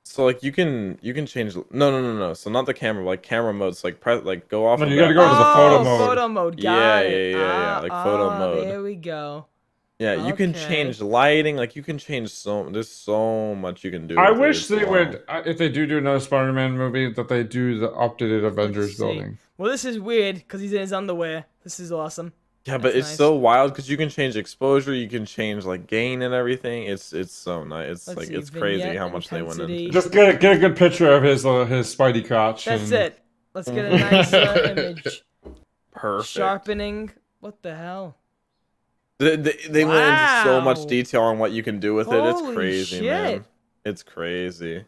So like you can change. No. So not the camera, like camera modes. Like go off. No, of you gotta go to the photo mode. Photo mode. Got it. Yeah. Like photo mode. There we go. Yeah, you can change lighting. Like you can change there's so much you can do. I with wish it. they would, if they do another Spider-Man movie, that they do the updated Avengers building. Well, this is weird because he's in his underwear. This is awesome. Yeah, but it's so wild because you can change exposure, you can change like gain and everything. It's so nice. It's crazy how much they went into. Just get a good picture of his Spidey crotch. That's it. Let's get a nice image. Perfect. Sharpening. What the hell? They went into so much detail on what you can do with it. It's crazy, shit. man. It's crazy.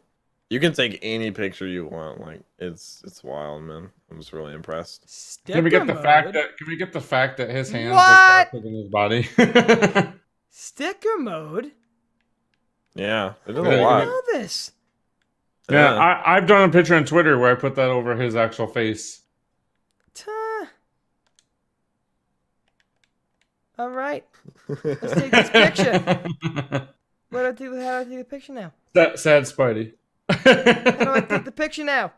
You can take any picture you want. Like it's wild, man. I'm just really impressed. Can we get the fact that his hands What? look than his body? Sticker mode? Yeah, it does a lot. I know this. Yeah, I've done a picture on Twitter where I put that over his actual face. All right. Let's take this picture. How do I take the picture now? Sad Spidey. How do I take the picture now?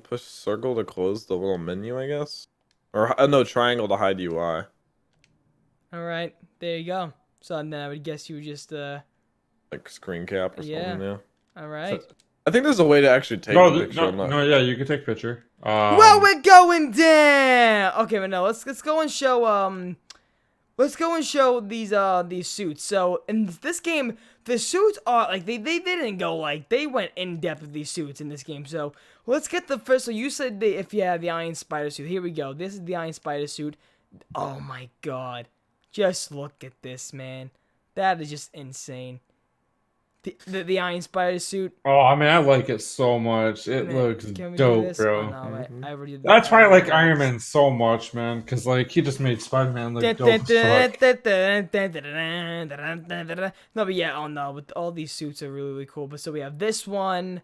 Push circle to close the little menu, I guess. Or no, triangle to hide UI. All right, there you go. So then I would guess you would just like screen cap or something. Yeah. All right. So, I think there's a way to actually take a picture. Yeah, you can take a picture. Well, we're going down. Okay, but no, let's go and show let's go and show these suits. So in this game, the suits are like they didn't go like they went in depth with these suits in this game. So let's get the first. So you said if you have the Iron Spider suit, here we go. This is the Iron Spider suit. Oh my god, just look at this, man. That is just insane. The Iron Spider suit. Oh, I mean, I like it so much. It looks dope, bro. Oh, no, I already did That's why I like Iron Man so much, man. Because like he just made Spider-Man look dope as fuck. No, but yeah, oh no, but all these suits are really, really cool. But so we have this one.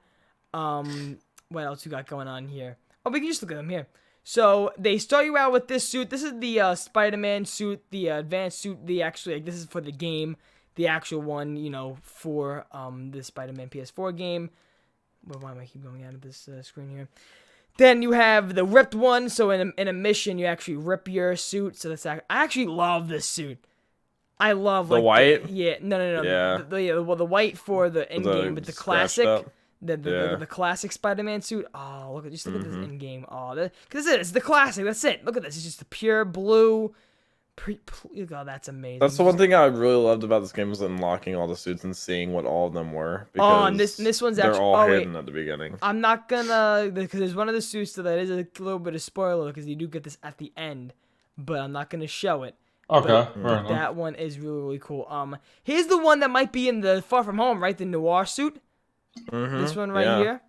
What else we got going on here? Oh, we can just look at them here. So they start you out with this suit. This is the Spider-Man suit, the advanced suit. This is for the game. The actual one, for the Spider-Man PS4 game. Well, why am I keep going out of this screen here? Then you have the ripped one. So in a mission, you actually rip your suit. So I actually love this suit. I love the white. No. Yeah. The white for the end game, but the classic, the classic Spider-Man suit. Oh, look at this end game. Oh, because it's the classic. That's it. Look at this. It's just the pure blue. God, that's amazing. That's the one thing I really loved about this game was unlocking all the suits and seeing what all of them were. Because and this one's they're actually all hidden at the beginning. I'm not gonna, because there's one of the suits that is a little bit of spoiler because you do get this at the end, but I'm not gonna show it. Okay, but that one is really, really cool. Here's the one that might be in the Far From Home, right? The noir suit. This one right here.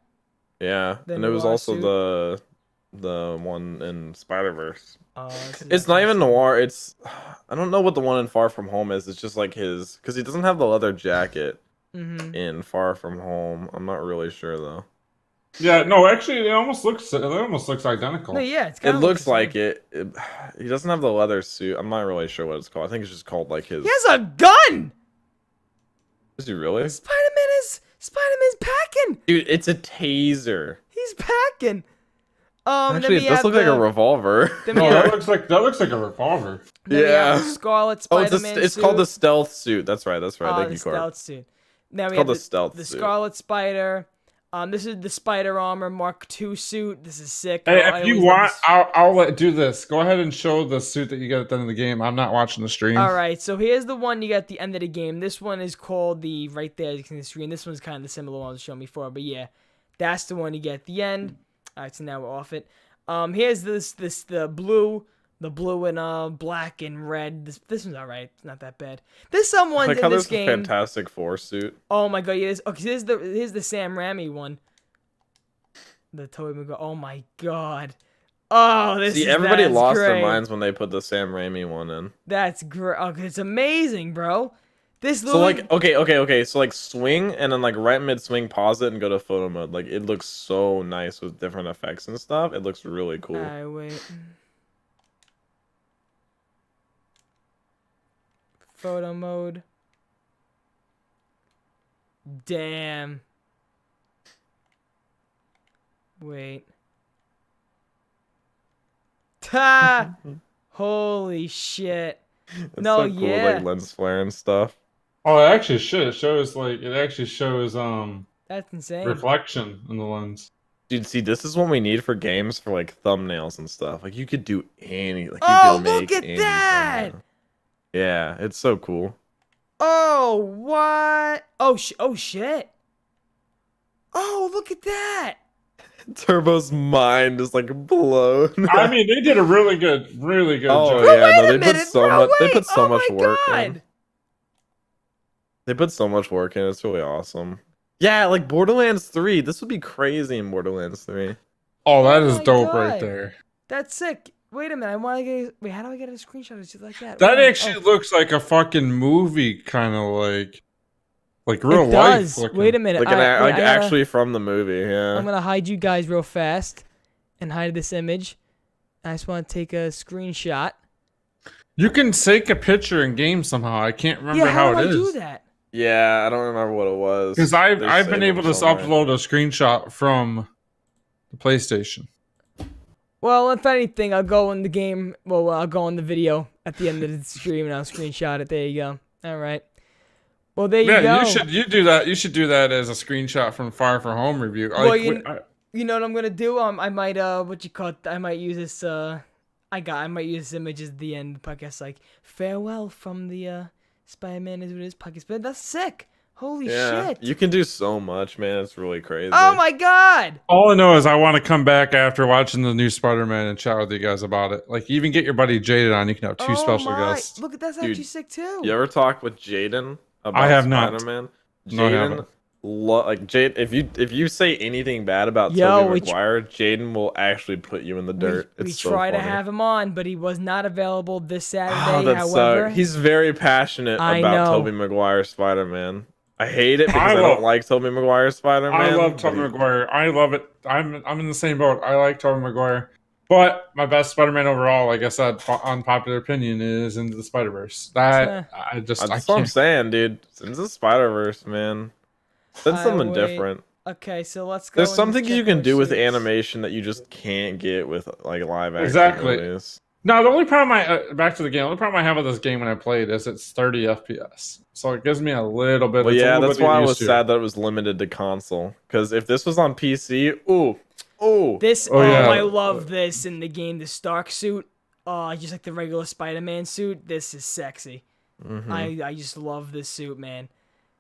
Yeah, and there was also the one in Spider-Verse. It's not even noir. I don't know what the one in Far From Home is. It's just like because he doesn't have the leather jacket in Far From Home. I'm not really sure though. Yeah, no, actually, it almost looks identical. No, yeah, It looks like it. He doesn't have the leather suit. I'm not really sure what it's called. I think it's just called like his. He has a gun. Is he really? Spiderman's packing. Dude, it's a taser. He's packing. Actually, it does look like a revolver. No, that looks like a revolver. Yeah. Scarlet Spider-Man. It's called the stealth suit. That's right. Thank you, Corp. Stealth suit. Now we have the Scarlet Spider. This is the Spider Armor Mark II suit. This is sick. Hey, if you want, I'll do this. Go ahead and show the suit that you get at the end of the game. I'm not watching the stream. All right, so here's the one you get at the end of the game. This one is called right there. You can see the screen. This one's kind of the similar one I was showing before, but yeah, that's the one you get at the end. All right, so now we're off it. Here's the blue and black and red. This one's all right. It's not that bad. There's some ones in this game. Fantastic Four suit. Oh my god, yes. Okay, here's the Sam Raimi one. The Tobey Maguire. Oh my god. Oh, everybody lost great. their minds when they put the Sam Raimi one in. That's great. Okay, it's amazing, bro. So like okay. So like swing and then like right mid swing, pause it and go to photo mode. Like it looks so nice with different effects and stuff. It looks really cool. Alright, wait. Photo mode. Damn. Wait. Ta! Holy shit. It's so cool, like lens flare and stuff. Oh, it actually should. It shows that's insane. Reflection in the lens. Dude, see, this is what we need for games for like thumbnails and stuff. Like you could do any. Like, oh, look at that! Yeah, it's so cool. Oh, what? Oh shit! Oh, look at that! Turbo's mind is like blown. I mean, they did a really good job. Oh yeah, no, they put so much work in. They put so much work in. It's really awesome. Yeah, like Borderlands 3. This would be crazy in Borderlands 3. Oh, that is dope right there. That's sick. Wait a minute. I want to get. Wait, how do I get a screenshot of shit like that? That actually looks like a fucking movie, kind of like real life. Looking. Wait a minute. Like actually from the movie. Yeah. I'm gonna hide you guys real fast, and hide this image. I just want to take a screenshot. You can take a picture in game somehow. I can't remember how it is. How do I do that? Yeah, I don't remember what it was. Because I've been able to upload a screenshot from the PlayStation. Well, if anything, I'll go in the game. Well, I'll go in the video at the end of the stream and I'll screenshot it. There you go. All right. Well, there you go. Yeah, you do that. You should do that as a screenshot from Far From Home review. Well, you know what I'm gonna do? I might I might use this. I might use this image at the end of the podcast, like farewell from the Spider-Man is what it is podcast. But that's sick. Holy shit. You can do so much, man. It's really crazy. Oh my god. All I know is I want to come back after watching the new Spider-Man and chat with you guys about it. Like, even get your buddy Jaden on. You can have two special guests. Look, that's actually sick too. You ever talk with Jaden about I have Spider-Man? Not. Jaden, Jade, if you say anything bad about Tobey Maguire, Jaden will actually put you in the dirt. We try to have him on, but he was not available this Saturday. However, he's very passionate about Tobey Maguire Spider-Man. I hate it because I don't like Tobey Maguire Spider-Man. I love Tobey Maguire. I love it. I'm in the same boat. I like Tobey Maguire. But my best Spider-Man overall, like I said, unpopular opinion, is Into the Spider-Verse. That's what I'm saying, dude. Into the Spider-Verse, man. That's something different. Okay, so let's go. There's something you can do with animation that you just can't get with like live action movies. No, the only problem back to the game. The only problem I have with this game when I played is it's 30 FPS, so it gives me a little bit. Well, yeah, that's why I was sad that it was limited to console. Because if this was on PC, I love this in the game. The Stark suit, just like the regular Spider-Man suit. This is sexy. Mm-hmm. I just love this suit, man.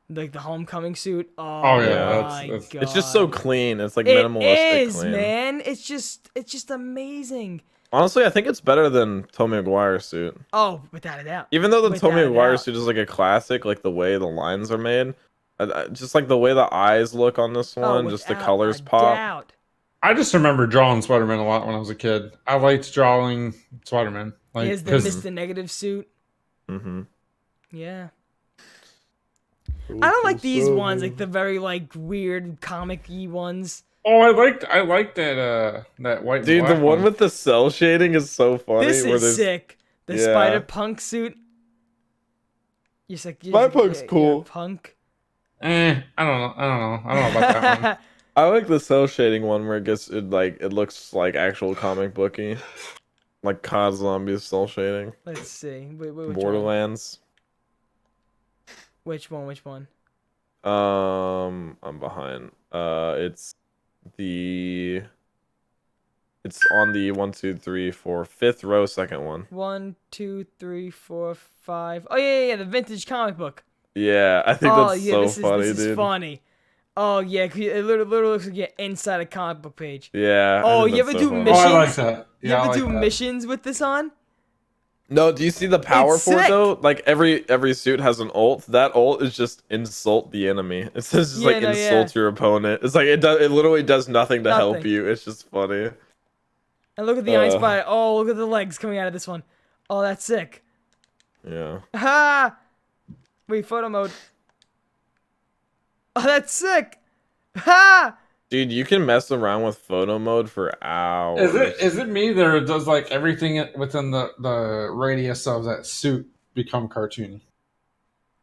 Like the Homecoming suit. Oh yeah, my God. It's just so clean. It's like minimalistic. It is, clean. Man. It's just amazing. Honestly, I think it's better than Tobey Maguire's suit. Oh, without a doubt. Even though the Tobey Maguire suit is like a classic, like the way the lines are made, just like the way the eyes look on this one, just the colors pop. I just remember drawing Spiderman a lot when I was a kid. I liked drawing Spiderman. He Like, has the because Mr. Negative suit. Mm-hmm. Yeah. I don't like these ones, like the very like weird comic-y ones. Oh, I liked that white. Dude, and the black one with the cell shading is so funny. This is sick. The Spider-Punk suit. Spider-Punk's cool. Punk. I don't know. I don't know about that one. I like the cell shading one where it looks like actual comic booky, like COD Zombies cell shading. Let's see. Wait, which Borderlands. Which one? Which one? I'm behind. It's on the 1, 2, 3, 4, 5th row, second one. 1, 2, 3, 4, 5. Oh yeah, the vintage comic book. Yeah, I think that's so funny, this dude. is funny. Oh yeah, 'cause it literally looks like you're inside a comic book page. Yeah. Oh, you ever do missions? Oh, I like that. Yeah, you ever do missions with this on? No, do you see the power It's for it sick. though? Like every suit has an ult. That ult is just insult the enemy. It says just insult your opponent. It's like it literally does nothing to help you. It's just funny. And look at the Iron Spider. Oh, look at the legs coming out of this one. Oh, that's sick. Yeah. Ha! Wait, photo mode. Oh, that's sick. Ha! Dude, you can mess around with photo mode for hours. Is it me that does like everything within the radius of that suit become cartoony?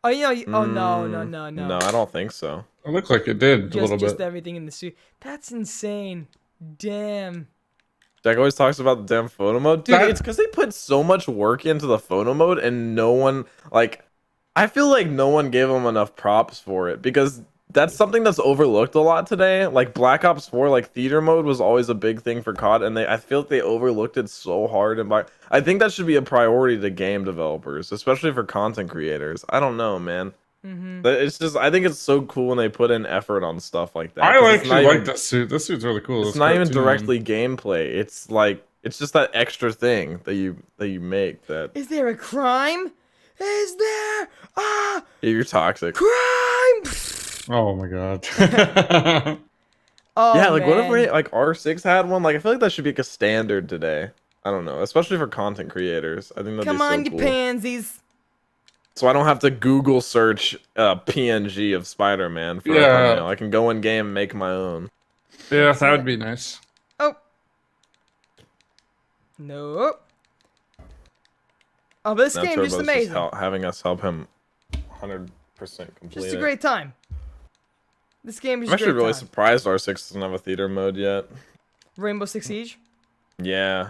Oh, no. No, I don't think so. It looks like it did a little Just bit. everything in the suit. That's insane. Damn. Jack always talks about the damn photo mode. Dude, it's because they put so much work into the photo mode and no one, I feel like no one gave them enough props for it because that's something that's overlooked a lot today. Like Black Ops 4, like theater mode was always a big thing for COD, and I feel like they overlooked it so hard. And I think that should be a priority to game developers, especially for content creators. I don't know, man. It's just I think it's so cool when they put in effort on stuff like that. I actually like that suit. This suit's really cool. It's not even directly gameplay. It's just that extra thing that you make. That is there a crime? Is there a you're toxic crime? Oh my god. Oh yeah, like man. whatever. Like R6 had one. Like I feel like that should be like a standard today. I don't know, especially for content creators. I think that'd Come be so on, cool. you pansies. So I don't have to Google search PNG of Spider-Man for a thumbnail. I can go in game and make my own. Yeah, that would be nice. Oh. Nope. Oh, but this game is just amazing. Having us help him 100% complete. Just a great time. This game is I'm actually really surprised R6 doesn't have a theater mode yet. Rainbow Six Siege? Yeah.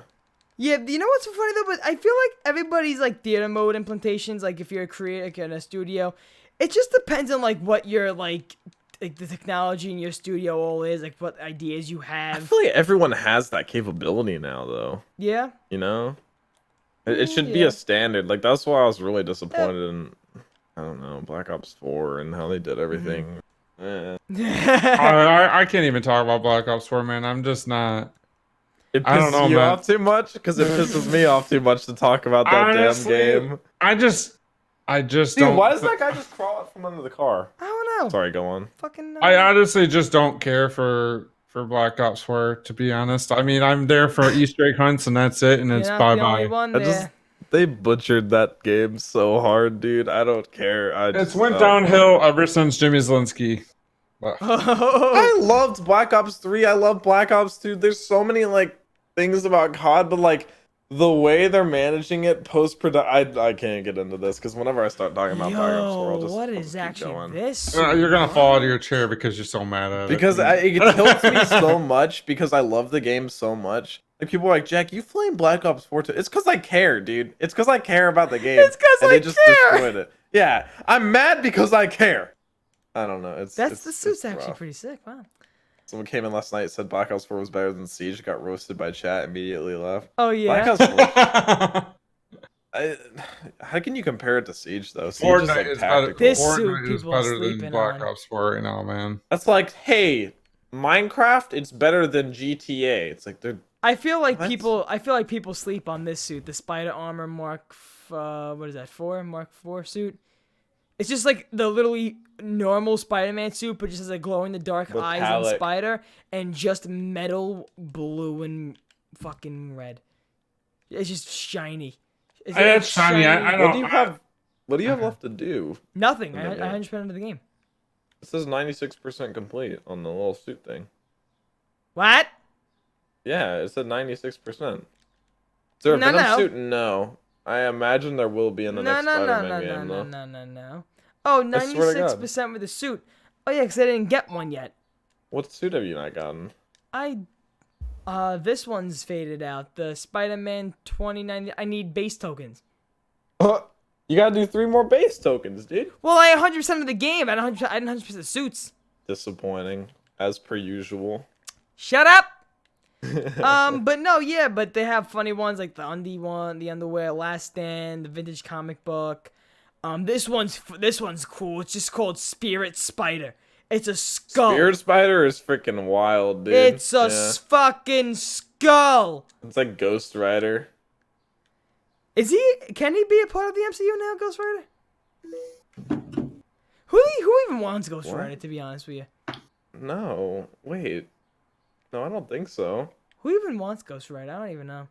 Yeah, you know what's so funny though? But I feel like everybody's like theater mode implementations, like if you're a creator like in a studio, it just depends on like what your like the technology in your studio all is, like what ideas you have. I feel like everyone has that capability now though. Yeah. You know? It should be a standard. Like that's why I was really disappointed in I don't know, Black Ops 4 and how they did everything. I can't even talk about Black Ops 4, man. I'm just not. It pisses you off too much? Because it pisses me off too much to talk about that damn game. I just Dude, don't. Why does that guy just crawl out from under the car? I don't know. Sorry, go on. Fucking. I honestly just don't care for Black Ops 4, to be honest. I mean, I'm there for Easter egg hunts and that's it, and it's bye bye. They butchered that game so hard, dude. I don't care. It's went downhill ever since Jimmy Zielinski. I loved Black Ops 3. I love Black Ops 2. There's so many like things about COD, but like the way they're managing it post-production, I can't get into this because whenever I start talking about Black Ops 4, what is actually this? You're gonna fall out of your chair because you're so mad at it. Because it tilts me so much because I love the game so much. Like people are like, Jack, you flame Black Ops 4 too. It's because I care, dude. It's because I care about the game. It's because I just destroyed it. Yeah, I'm mad because I care. I don't know. The suit's actually pretty sick. Wow. Someone came in last night, said Black Ops 4 was better than Siege, got roasted by chat, immediately left. Oh yeah. Black Ops 4. How can you compare it to Siege though? Siege Fortnite is tactical. This Fortnite suit is people are better than sleeping Black on. Ops 4 right now, man. That's like, hey, Minecraft, it's better than GTA. It's like they're. I feel like people sleep on this suit, the Spider Armor Mark. What is that? Mark 4 suit. It's just like the literally normal Spider-Man suit, but just has a glow-in-the-dark eyes and spider, and just metal blue and fucking red. It's just shiny. It's shiny. I don't. What do you have left to do? Nothing. I 100% into the game. It says 96% complete on the little suit thing. What? Yeah, it said 96%. Is there a Venom suit? No. I imagine there will be in the next Spider-Man game, though. No. Oh, 96% with the suit. Oh, yeah, because I didn't get one yet. What suit have you not gotten? This one's faded out. The Spider-Man 2090. I need base tokens. You gotta do 3 more base tokens, dude. Well, I 100% of the game. I didn't 100% of the suits. Disappointing, as per usual. Shut up! But no, yeah, but they have funny ones like the undie one, the underwear, Last Stand, the vintage comic book. This one's cool. It's just called Spirit Spider. It's a skull. Spirit Spider is freaking wild, dude. It's a fucking skull. It's like Ghost Rider. Can he be a part of the MCU now, Ghost Rider? Who even wants Ghost Rider, to be honest with you? No, wait. No, I don't think so. Who even wants Ghost Rider? I don't even know.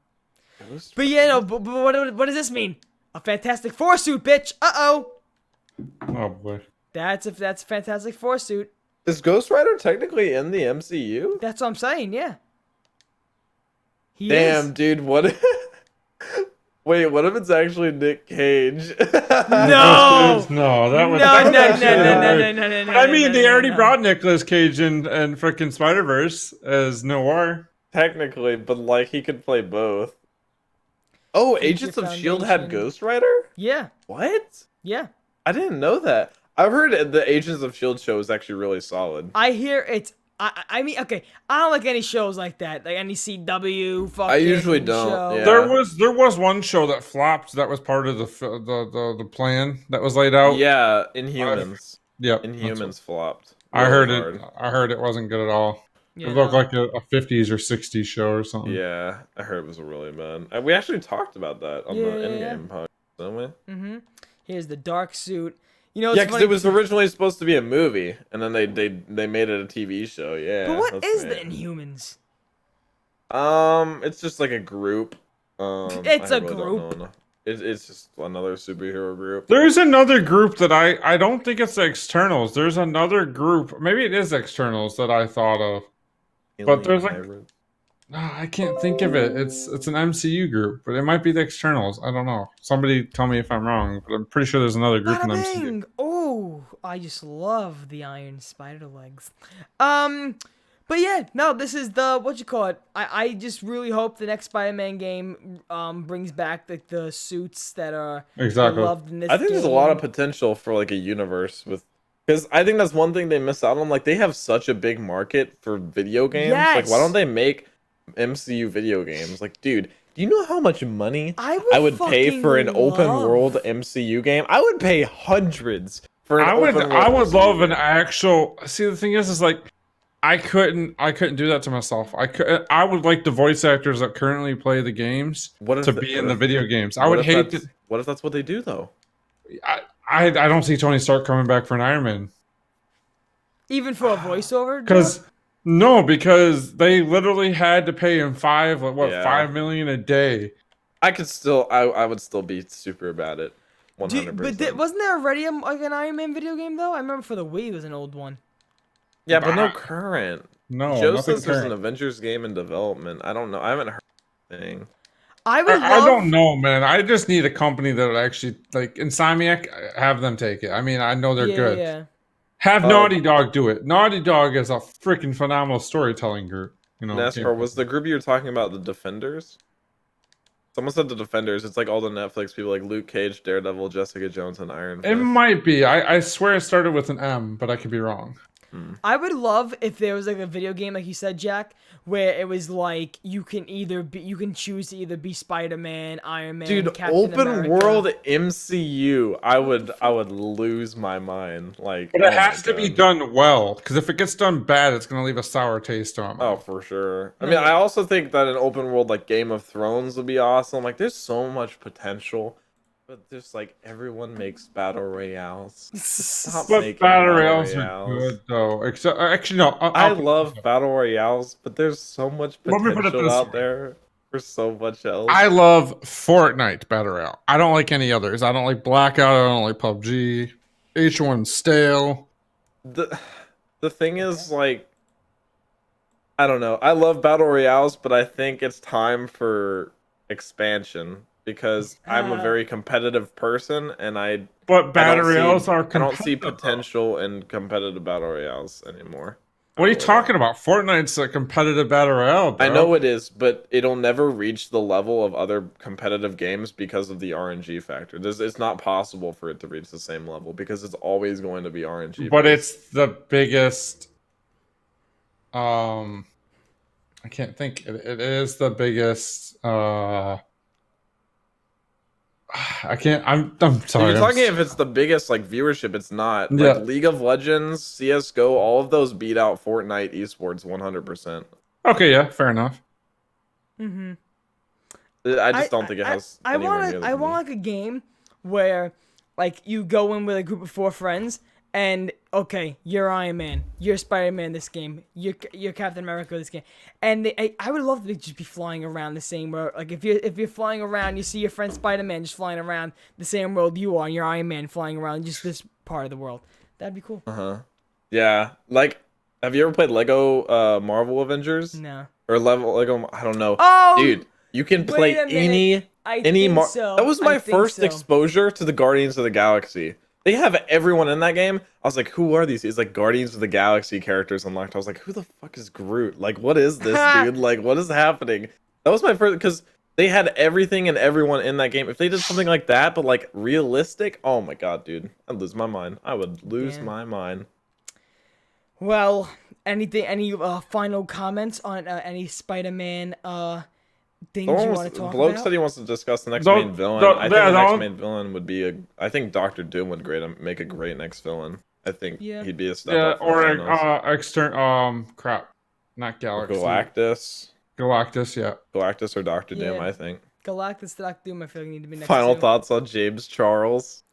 But yeah, no, but what does this mean? A Fantastic Four suit, bitch. Uh-oh. Oh, boy. That's a Fantastic Four suit. Is Ghost Rider technically in the MCU? That's what I'm saying, yeah. Damn, dude, what... Wait, what if it's actually Nick Cage? No! No, that would... No. I mean, they already brought Nicolas Cage and frickin' Spider-Verse as Noir. Technically, but, like, he could play both. Oh, Agents of S.H.I.E.L.D. had Ghost Rider? Yeah. What? Yeah. I didn't know that. I've heard the Agents of S.H.I.E.L.D. show is actually really solid. I hear it's... I mean, okay, I don't like any shows like that, like any CW fucking I usually don't. Yeah. There was one show that flopped that was part of the plan that was laid out. Yeah, Inhumans. Yep. Inhumans flopped. I heard it wasn't good at all. Yeah, it looked like a 50s or 60s show or something. Yeah, I heard it was really bad. We actually talked about that on the Endgame podcast, didn't we? Mm-hmm. Here's the dark suit. You know, yeah, because it was originally supposed to be a movie, and then they made it a TV show. Yeah. But what is the Inhumans? It's just like a group. It's a group. It's just another superhero group. There's another group that I don't think it's the Externals. There's another group. Maybe it is Externals that I thought of. But there's like... I can't think of it. It's an MCU group, but it might be the Externals. I don't know. Somebody tell me if I'm wrong, but I'm pretty sure there's another group in MCU. Oh, I just love the Iron Spider legs. But yeah, no, this is the what you call it. I just really hope the next Spider-Man game brings back the suits that are loved in this I think game. There's a lot of potential for like a universe with. Because I think that's one thing they miss out on. Like, they have such a big market for video games. Yes. Like, why don't they make MCU video games? Like, dude, do you know how much money I would pay for an open world MCU game? I would pay hundreds for an open world. I would love an actual... See, the thing is like, I couldn't do that to myself. I would like the voice actors that currently play the games to be in the video games. I would hate to... What if that's what they do, though? I don't see Tony Stark coming back for an Iron Man. Even for a voiceover? Because they literally had to pay him $5 million a day. I would still be super bad at 100%. But wasn't there already an Iron Man video game though? I remember for the Wii it was an old one. Yeah, but no current. No, Joe says there's an Avengers game in development. I don't know. I haven't heard anything. I don't know, man. I just need a company that would actually, like, Insomniac, have them take it. I mean, I know they're good. Yeah. Have Naughty Dog do it. Naughty Dog is a freaking phenomenal storytelling group. You know, NASCAR, was the group you were talking about the Defenders? Someone said the Defenders. It's like all the Netflix people, like Luke Cage, Daredevil, Jessica Jones, and Iron Fist. It might be. I swear it started with an M, but I could be wrong. I would love if there was like a video game, like you said, Jack, where it was like you can choose to either be Spider-Man, Iron Man, dude, Captain open America. world MCU. I would lose my mind. Like, but it has to be done well, because if it gets done bad, it's gonna leave a sour taste on it. Oh, for sure. I mean, I also think that an open world like Game of Thrones would be awesome. Like, there's so much potential But just like everyone makes battle royales. Stop But making battle battle royales are royales. good though. Except actually, no. I love battle royales, but there's so much Let me put it potential this out way. there for so much else. I love Fortnite battle royale. I don't like any others. I don't like Blackout. I don't like PUBG. Each one's stale. The thing is, like, I don't know. I love battle royales, but I think it's time for expansion because I'm a very competitive person, and But battle royales are I don't see competitive. potential in competitive battle royales anymore. What are you talking about? Fortnite's a competitive battle royale, bro. I know it is, but it'll never reach the level of other competitive games because of the RNG factor. It's not possible for it to reach the same level because it's always going to be RNG. But it's the biggest. I can't think. It is the biggest. I can't. I'm sorry. You're talking if it's the biggest like viewership. It's not. Yeah. Like League of Legends, CS:GO, all of those beat out Fortnite esports 100%. Okay, yeah, fair enough. Mm-hmm. I just don't think it has. I want like a game where like you go in with a group of 4 friends and okay, you're Iron Man, you're Spiderman this game, you're Captain America this game, and I would love to just be flying around the same world. Like if you're flying around, you see your friend Spiderman just flying around the same world you are, and you're Iron Man flying around just this part of the world. That'd be cool. Yeah, like have you ever played Lego Marvel Avengers? No. Or Lego? I don't know. Oh, dude, you can play any so. That was my first exposure to the Guardians of the Galaxy. They have everyone in that game. I was like, who are these? It's like Guardians of the Galaxy characters unlocked. I was like, who the fuck is Groot? Like, what is this, dude? Like, what is happening? That was my first, because they had everything and everyone in that game. If they did something like that, but like realistic, oh my god, dude, I'd lose my mind. I would lose my mind. Well, any final comments on any Spider-Man things you want to talk Bloke about? said he wants to discuss the next main villain. I think the next main villain would be I think Doctor Doom would make a great next villain. I think he'd be a step up. Crap, not Galaxy. Galactus. Galactus, yeah. Galactus or Doctor Doom, I think. Galactus, Doctor Doom, I feel like need to be next. Final thoughts on James Charles.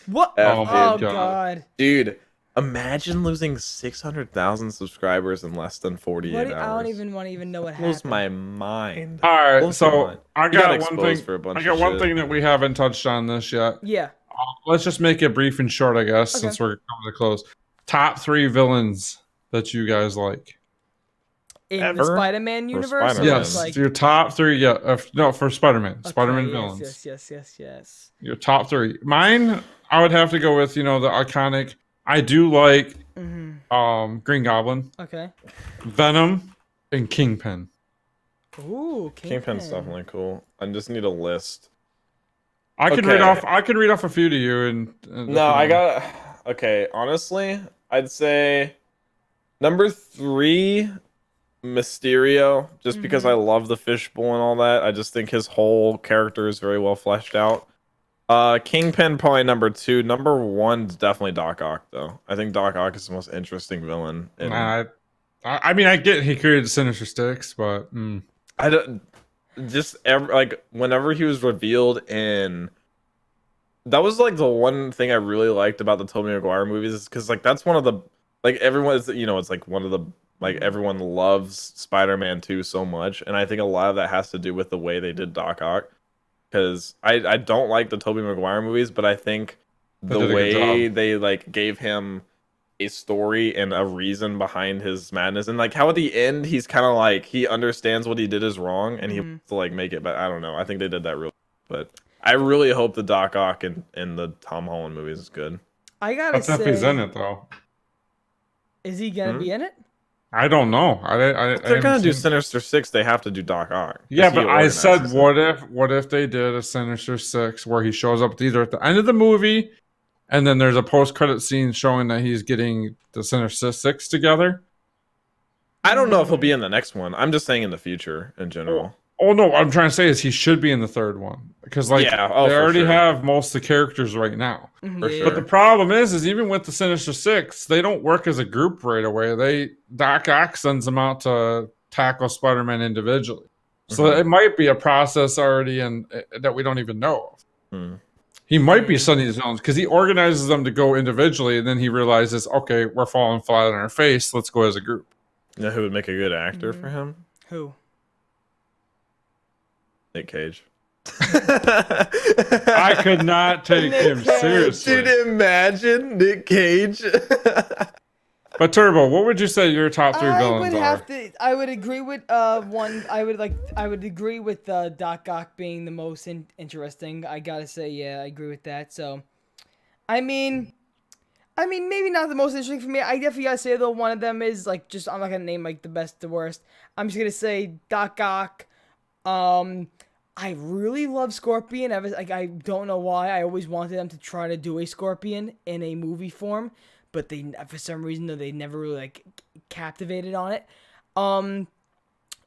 What? Oh god, dude. Imagine losing 600,000 subscribers in less than 48 hours. I don't even want to even know what happened. Blows my mind. All right, so I got one thing. I got one thing that we haven't touched on this yet. Yeah. Let's just make it brief and short, I guess, since we're coming to close. Top 3 villains that you guys like in the Spider-Man universe. Spider-Man? Yes, like... your top 3. Yeah, no, for Spider-Man. Okay, Spider-Man villains. Yes. Your top 3. Mine, I would have to go with the iconic. I do like Green Goblin. Okay. Venom and Kingpin. Ooh, Kingpin's definitely cool. I just need a list. I can read off a few to you and no, I got okay, honestly, I'd say number 3 Mysterio, just because I love the fishbowl and all that. I just think his whole character is very well fleshed out. Kingpin probably number 2. Number 1 is definitely Doc Ock, though. I think Doc Ock is the most interesting villain. I mean, I get he created Sinister Six, but I don't whenever he was revealed in. That was like the one thing I really liked about the Tobey Maguire movies, is because like that's one of the everyone is it's like one of the everyone loves Spider-Man 2 so much, and I think a lot of that has to do with the way they did Doc Ock. Because I don't like the Tobey Maguire movies, but I think the way they gave him a story and a reason behind his madness, and how at the end he's kind of he understands what he did is wrong and he wants to make it. But I don't know. I think they did that really. But I really hope the Doc Ock in the Tom Holland movies is good. I gotta say, if he's in it though. Is he gonna be in it? I don't know. If they're gonna do Sinister Six, they have to do Doc Ock. Yeah, but I said, what if they did a Sinister Six where he shows up either at the end of the movie, and then there's a post-credit scene showing that he's getting the Sinister Six together? I don't know if he'll be in the next one. I'm just saying in the future in general. Oh no, what I'm trying to say is he should be in the third one because they already have most of the characters right now. For sure. But the problem is even with the Sinister Six, they don't work as a group right away. Doc Ock sends them out to tackle Spider-Man individually, so it might be a process already and that we don't even know of. He might be Sunny Zones because he organizes them to go individually, and then he realizes, okay, we're falling flat on our face. Let's go as a group. You know who would make a good actor for him? Who? Nick Cage. I could not take him seriously. Dude, imagine Nick Cage. But Turbo, what would you say your top 3 villains are? I would agree with one. I would agree with Doc Ock being the most interesting. I gotta say, yeah, I agree with that. So, I mean, maybe not the most interesting for me. I definitely gotta say though, one of them is like just I'm not gonna name like the best, the worst. I'm just gonna say Doc Ock. I really love Scorpion. I don't know why. I always wanted them to try to do a Scorpion in a movie form. But they, for some reason, though, they never really like captivated on it.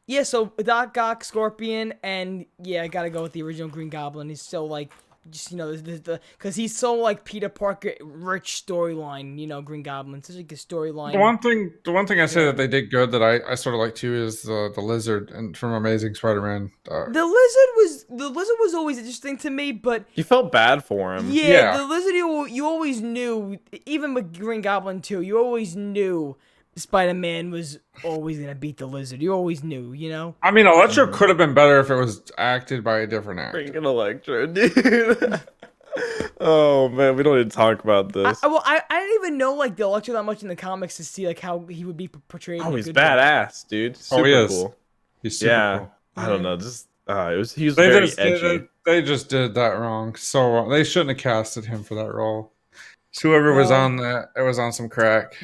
Yeah. So Doc Ock, Scorpion, and yeah, I gotta go with the original Green Goblin. He's so like, just because he's so like Peter Parker, rich storyline. Green Goblin, such like a storyline. The one thing I say that they did good that I sort of like too is the lizard and from Amazing Spider-Man. The lizard was always interesting to me, but you felt bad for him. Yeah. The lizard you always knew, even with Green Goblin 2, you always knew Spider-Man was always gonna beat the lizard. You always knew, I mean, Electro could have been better if it was acted by a different actor. Freaking Electro, dude. Oh man, we don't need to talk about this. I didn't even know like the Electro that much in the comics to see like how he would be portrayed. Oh, he's badass, dude. Super he is. Cool. He's super cool. I don't know, just he was very edgy. They just did that wrong. So they shouldn't have casted him for that role. Whoever was on that, it was on some crack.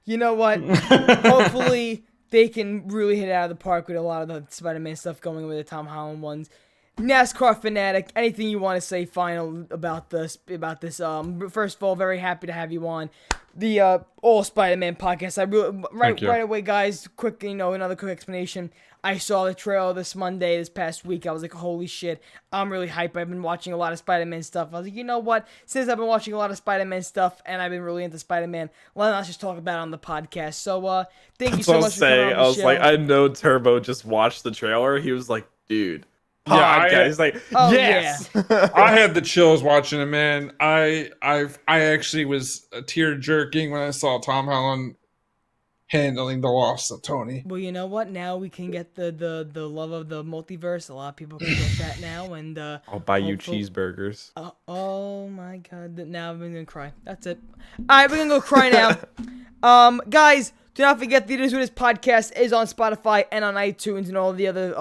You know what? Hopefully they can really hit it out of the park with a lot of the Spider-Man stuff going with the Tom Holland ones. NascarFanatic, anything you want to say final about this? First of all, very happy to have you on the All Spider-Man podcast. I really right away, guys. Quick, another quick explanation. I saw the trailer this past week. I was like, holy shit, I'm really hyped. I've been watching a lot of Spider-Man stuff. I was like, you know what? Since I've been watching a lot of Spider-Man stuff and I've been really into Spider-Man, why not just talk about it on the podcast? So, thank you so much for coming on the show. I was like, I know Turbo just watched the trailer. He was like, dude. Yeah, he's like, yes. Yeah. I had the chills watching it, man. I actually was tear jerking when I saw Tom Holland handling the loss of Tony. Well, you know what? Now we can get the love of the multiverse. A lot of people can get that now, and I'll buy you cheeseburgers. Oh my god! Now I'm gonna cry. That's it. All right, we're gonna go cry now. Guys. Do not forget, the It Is What It Is podcast is on Spotify and on iTunes and all the other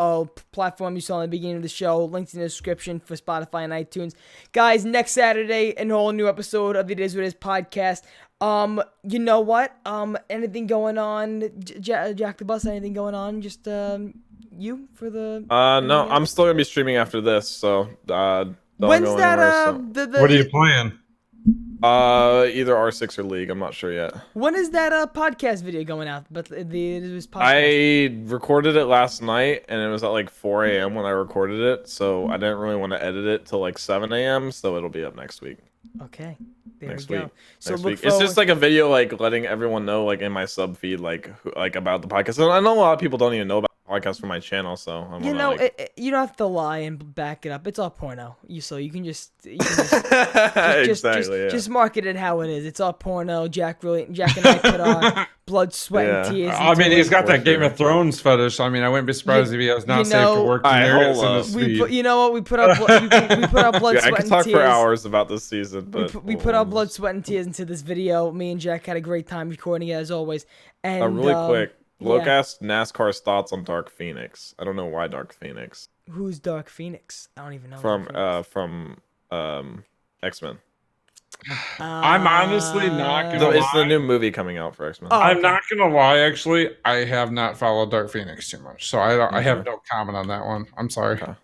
platforms you saw in the beginning of the show. Links in the description for Spotify and iTunes. Guys, next Saturday, a whole new episode of the It Is What It Is podcast. You know what? Anything going on, Jack the Bus? Anything going on? Just you for the? No, I'm still gonna be streaming after this. So when's that? What are you playing? Either R6 or League. I'm not sure yet. When is that podcast video going out? But the podcast. I recorded it last night, and it was at like 4 a.m. when I recorded it. So I didn't really want to edit it till like 7 a.m. So it'll be up next week. Okay, there next we go. Week. So next look week. It's just like a video, like letting everyone know, like in my sub feed, like about the podcast. And I know a lot of people don't even know about podcast from my channel, so you don't have to lie and back it up. It's all porno. You can just exactly just market it how it is. It's all porno. Jack and I put our blood, sweat, and tears. I mean, he's got that Game of Thrones fetish. I mean, I wouldn't be surprised if he has not safe for work areas in this feed. We put our blood, sweat, and tears. I could talk for hours about this season, but we put our blood, sweat, and tears into this video. Me and Jack had a great time recording it as always. And really quick. Loke asked NasCar's thoughts on Dark Phoenix. I don't know why Dark Phoenix. Who's Dark Phoenix? I don't even know. From X-Men. I'm honestly not gonna lie. It's the new movie coming out for X-Men. I'm not gonna lie, actually. I have not followed Dark Phoenix too much, so I have no comment on that one. I'm sorry. Okay.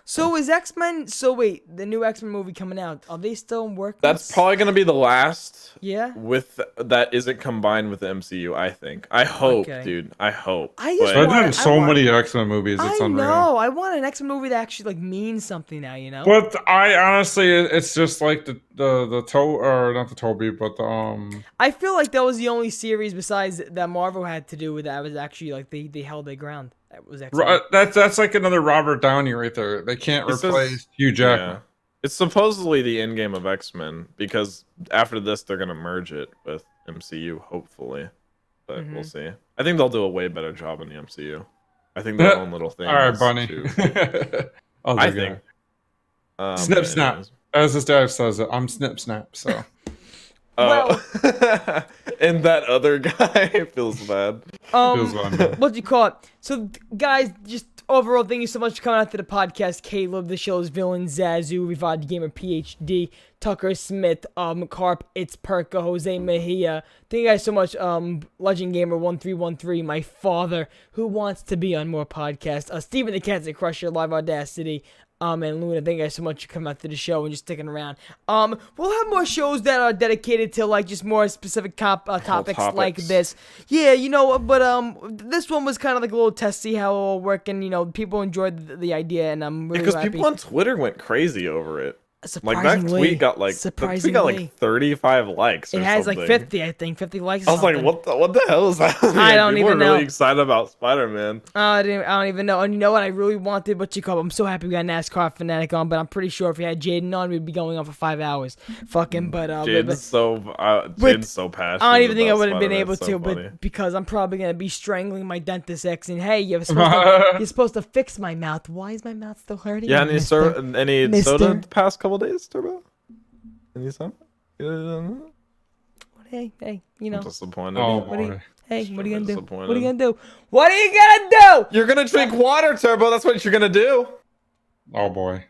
So is X-Men? So wait, the new X-Men movie coming out? Are they still in work? That's probably gonna be the last. Yeah. With that isn't combined with the MCU. I think. I hope, dude. I hope. There's been so many X-Men movies. It's unreal. I know. I want an X-Men movie that actually means something now. You know. But I honestly, it's just like the not the Toby, but the I feel like that was the only series besides that Marvel had to do with that was actually like they held their ground. That was that's like another Robert Downey right there. They can't replace Hugh Jackman. It's supposedly the end game of X-Men because after this they're gonna merge it with MCU, hopefully. But we'll see. I think they'll do a way better job in the MCU. I think their own little thing. All right, Bunny. I think. Snip snap, as his dad says it. I'm snip snap. So. Well, and that other guy feels bad. What do you call it? So, guys, just overall, thank you so much for coming out to the podcast. Caleb, the show's villain, Zazu, Revived Gamer, PhD, Tucker Smith, Carp, It's Perka, Jose Mejia. Thank you guys so much. Legend Gamer 1313, my father, who wants to be on more podcasts. Steven the Cat's Crusher, Live Audacity. And Luna, thank you guys so much for coming out to the show and just sticking around. We'll have more shows that are dedicated to like just more specific topics like this. Yeah, but this one was kind of like a little test, see how it will work, and people enjoyed the idea, and I'm really happy. People on Twitter went crazy over it. Surprisingly, that tweet got like 35 likes. It has like 50, I think, 50 likes. I was like, what the hell is that? I don't even know. Really excited about Spider-Man. I don't even know. And you know what? I really wanted I'm so happy we got NascarFanatic on, but I'm pretty sure if we had Jaden on, we'd be going on for 5 hours. Fucking, but Jaden's so passionate. I don't even think I would have been able to, but because I'm probably gonna be strangling my dentist ex, and hey, you're supposed to fix my mouth. Why is my mouth still hurting? Yeah, any soda the past couple days, Turbo? Any soda? Hey, I'm disappointed. What are you gonna do? What are you gonna do? What are you gonna do? You're gonna drink water, Turbo. That's what you're gonna do. Oh boy.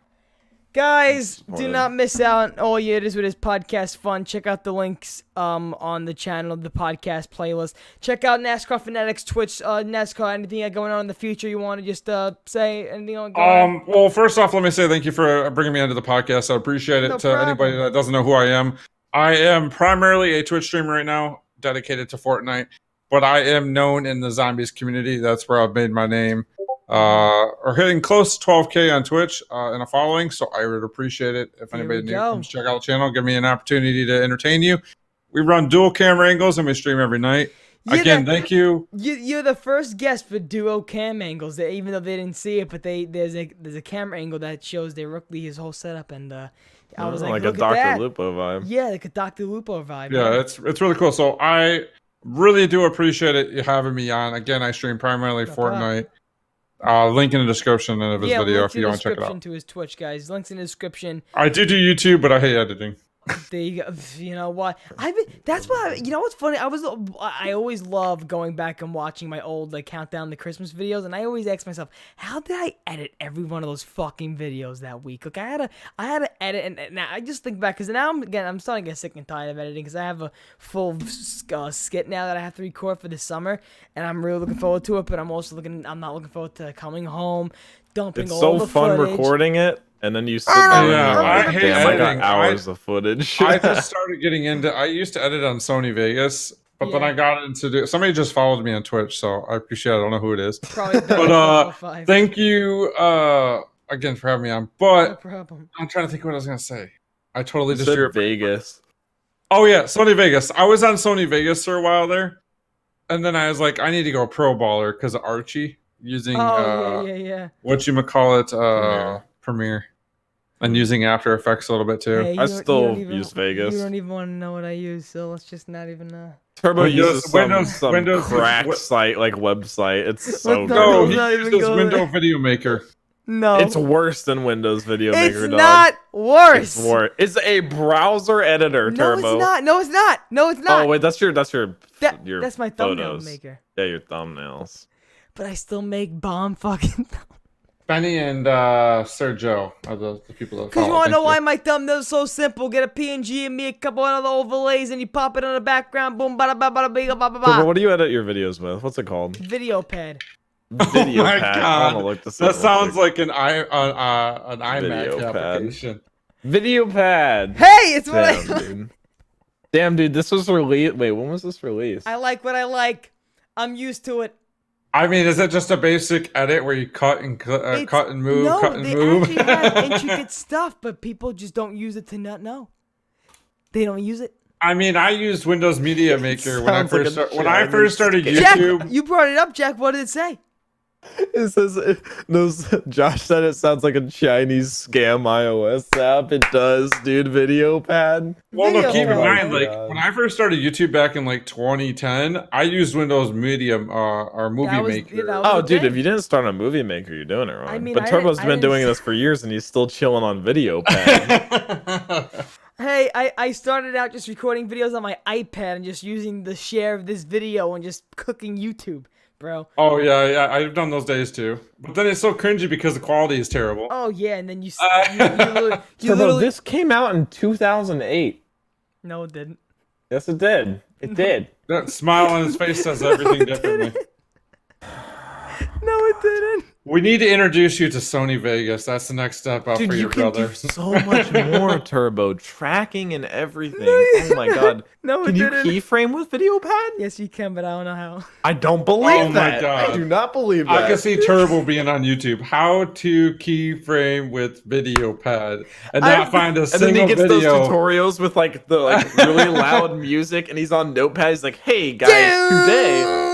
Guys, do not miss out on all It Is With His podcast fun. Check out the links on the channel, the podcast playlist. Check out NascarFanatic's Twitch, NASCAR, anything going on in the future you want to just say? Anything going on? Well, first off, let me say thank you for bringing me onto the podcast. I appreciate it. Anybody that doesn't know who I am primarily a Twitch streamer right now, dedicated to Fortnite, but I am known in the Zombies community. That's where I've made my name. Or hitting close to 12K on Twitch and a following, so I would appreciate it if anybody new comes check out the channel, give me an opportunity to entertain you. We run dual camera angles and we stream every night. Again, thank you. You're the first guest for duo cam angles. That even though they didn't see it, but there's a camera angle that shows Ripley his whole setup, and I was like a Dr. Lupo vibe. Yeah, like a Dr. Lupo vibe. Yeah, it's really cool. So I really do appreciate it you having me on. Again, I stream primarily Fortnite. Link in the description of his video if you want to check it out. To his Twitch, guys. Links in the description. I do YouTube, but I hate editing. There you go. You know what? That's why. You know what's funny? I always love going back and watching my old countdown to Christmas videos, and I always ask myself, how did I edit every one of those fucking videos that week? Like I had to edit, and now I just think back because now I'm starting to get sick and tired of editing because I have a full skit now that I have to record for the summer, and I'm really looking forward to it. But I'm not looking forward to coming home, dumping all the footage. It's so fun recording it. And then you sit there and I hate editing. I got hours of footage. I just started getting into. I used to edit on Sony Vegas, but then I got into. Somebody just followed me on Twitch, so I appreciate it. I don't know who it is. Probably but thank you again for having me on. But no problem. I'm trying to think what I was gonna say. I totally just said Vegas. Oh yeah, Sony Vegas. I was on Sony Vegas for a while there, and then I was like, I need to go pro baller because of Archie using whatchamacallit, Premiere. And using After Effects a little bit too. Hey, I still use Vegas. You don't even want to know what I use, so let's just not even. Turbo uses some crack site website. It's so good. No, he uses Windows Video Maker. No, it's worse than Windows Video Maker. It's not worse. It's worse. It's a browser editor, Turbo. No, it's not. No, it's not. No, it's not. Oh wait, that's my thumbnail photos. maker. Yeah, your thumbnails. But I still make bomb fucking. Benny and Sir Joe are the people that Because you want to know why my thumbnail's so simple? Get a PNG and me a couple of other overlays and you pop it on the background. Boom, bada, bada, bada, bada, bada, bada. What do you edit your videos with? What's it called? Video pad. Video pad. God. I want to look this that up. sounds like an iMac application. Video pad. Hey, it's what Damn, dude, this was released. Wait, when was this released? I like what I like. I'm used to it. I mean, is it just a basic edit where you cut and move, no, cut and move? They actually have intricate stuff, but people just don't use it to not know. They don't use it. I mean, I used Windows Media Maker when I first started YouTube. Jack, you brought it up, Jack. What did it say? It says, Josh said it sounds like a Chinese scam iOS app. It does, dude. Video pad. Well, no, keep in Oh my mind, like God. when I first started YouTube back in like 2010, I used Windows Medium or Movie Maker. Oh, dude, if you didn't start on Movie Maker, you're doing it wrong. I mean, but I Turbo's didn't- been doing this for years, and he's still chilling on Video pad. Hey, I started out just recording videos on my iPad and just using the share of this video and just cooking YouTube, bro. Oh yeah, I've done those days too. But then it's so cringy because the quality is terrible. Oh yeah, and then you Turbo, literally this came out in 2008. no, it didn't. Yes, it did. It did. That smile on his face says everything differently. No, it didn't. We need to introduce you to Sony Vegas. That's the next step up Dude, for you your can brother. do so much more, Turbo. Tracking and everything. Oh my God. No, it Can you didn't. keyframe with Video pad? Yes, you can, but I don't know how. I don't believe Oh my that. God. I do not believe that. I can see Turbo being on YouTube. How to keyframe with Video Pad and not find a And then single he gets video. those tutorials with like the really loud music, and he's on Notepad. He's like, "Hey guys, today."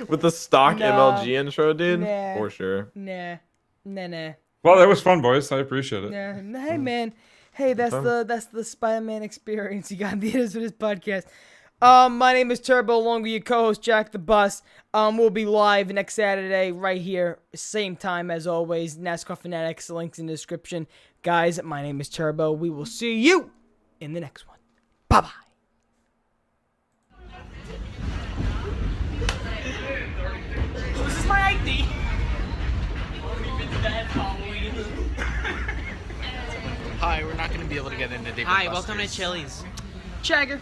With the stock Nah. MLG intro, dude. Nah. For sure. Nah. Well, that was fun, boys. I appreciate it. Nah. Hey man. Hey, that's the Spider-Man experience you got in the It Is What It Is podcast. My name is Turbo, along with your co-host Jack the Bus. We'll be live next Saturday right here, same time as always. NascarFanatic, links in the description. Guys, my name is Turbo. We will see you in the next one. Bye-bye. This is my ID. Hi, we're not going to be able to get into David Hi, Buster's. welcome to Chili's. Jagger,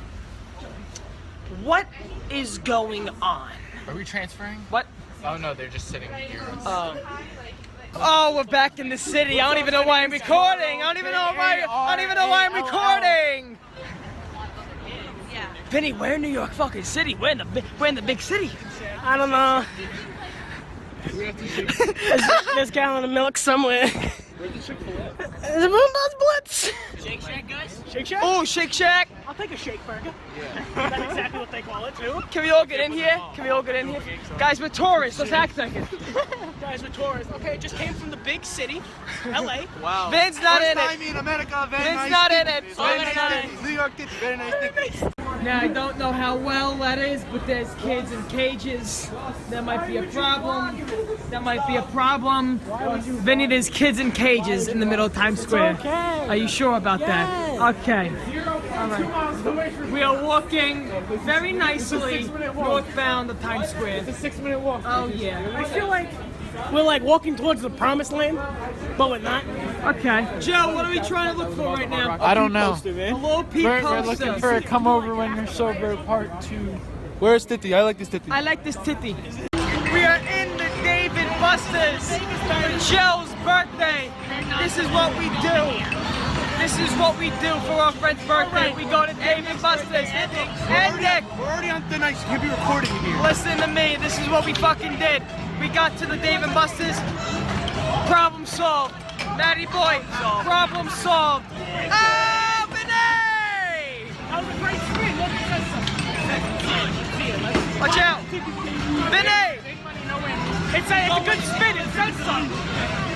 what is going on? Are we transferring? What? Oh no, they're just sitting here. Oh, we're back in the city. I don't even know why I'm recording. I don't even know why I'm recording. Vinny, we're in New York fucking city. We're in the big city. I don't know. There's a gallon of milk somewhere. There's a Moonbuzz Blitz. Shake Shack, guys. Shake Shack? Oh, Shake Shack. I'll take a shake burger. That's exactly what they call it, too. Can we all get in here? Guys, we're tourists. Let's act like it. Guys, we're tourists. Okay, just came from the big city, LA. Wow. Vin's not in Time it. in America, very Vin's nice not in thing. it. Very Vin's not in it. nice. New York did very nice thing. Now, I don't know how well that is, but there's kids in cages. That might be a problem. Vinny, there's kids in cages in the middle of Times Square. okay. Are you sure about that? Okay. All right. We are walking very nicely northbound of Times Square. It's a 6-minute walk. Oh, yeah. I feel like we're like walking towards the promised land, but we're not. Okay. Joe, what are we trying to look for right now? I don't know. A low peak We're poster. looking for a come over when you're sober part 2. Where's Titty? I like this Titty. I like this titty. We are in the Dave & Buster's for Joe's birthday. This is what we do. This is what we do for our friend's birthday. We go to Dave & Buster's. And Nick, We're already on thin ice. You can't be recording in here. listen to me. This is what we fucking did. We got to the Dave & Buster's. Problem solved. Matty boy, problem solved. Oh, Vinay! That was a great screen. Look, it says something. Watch out. Vinay! It's a good spin. It says something.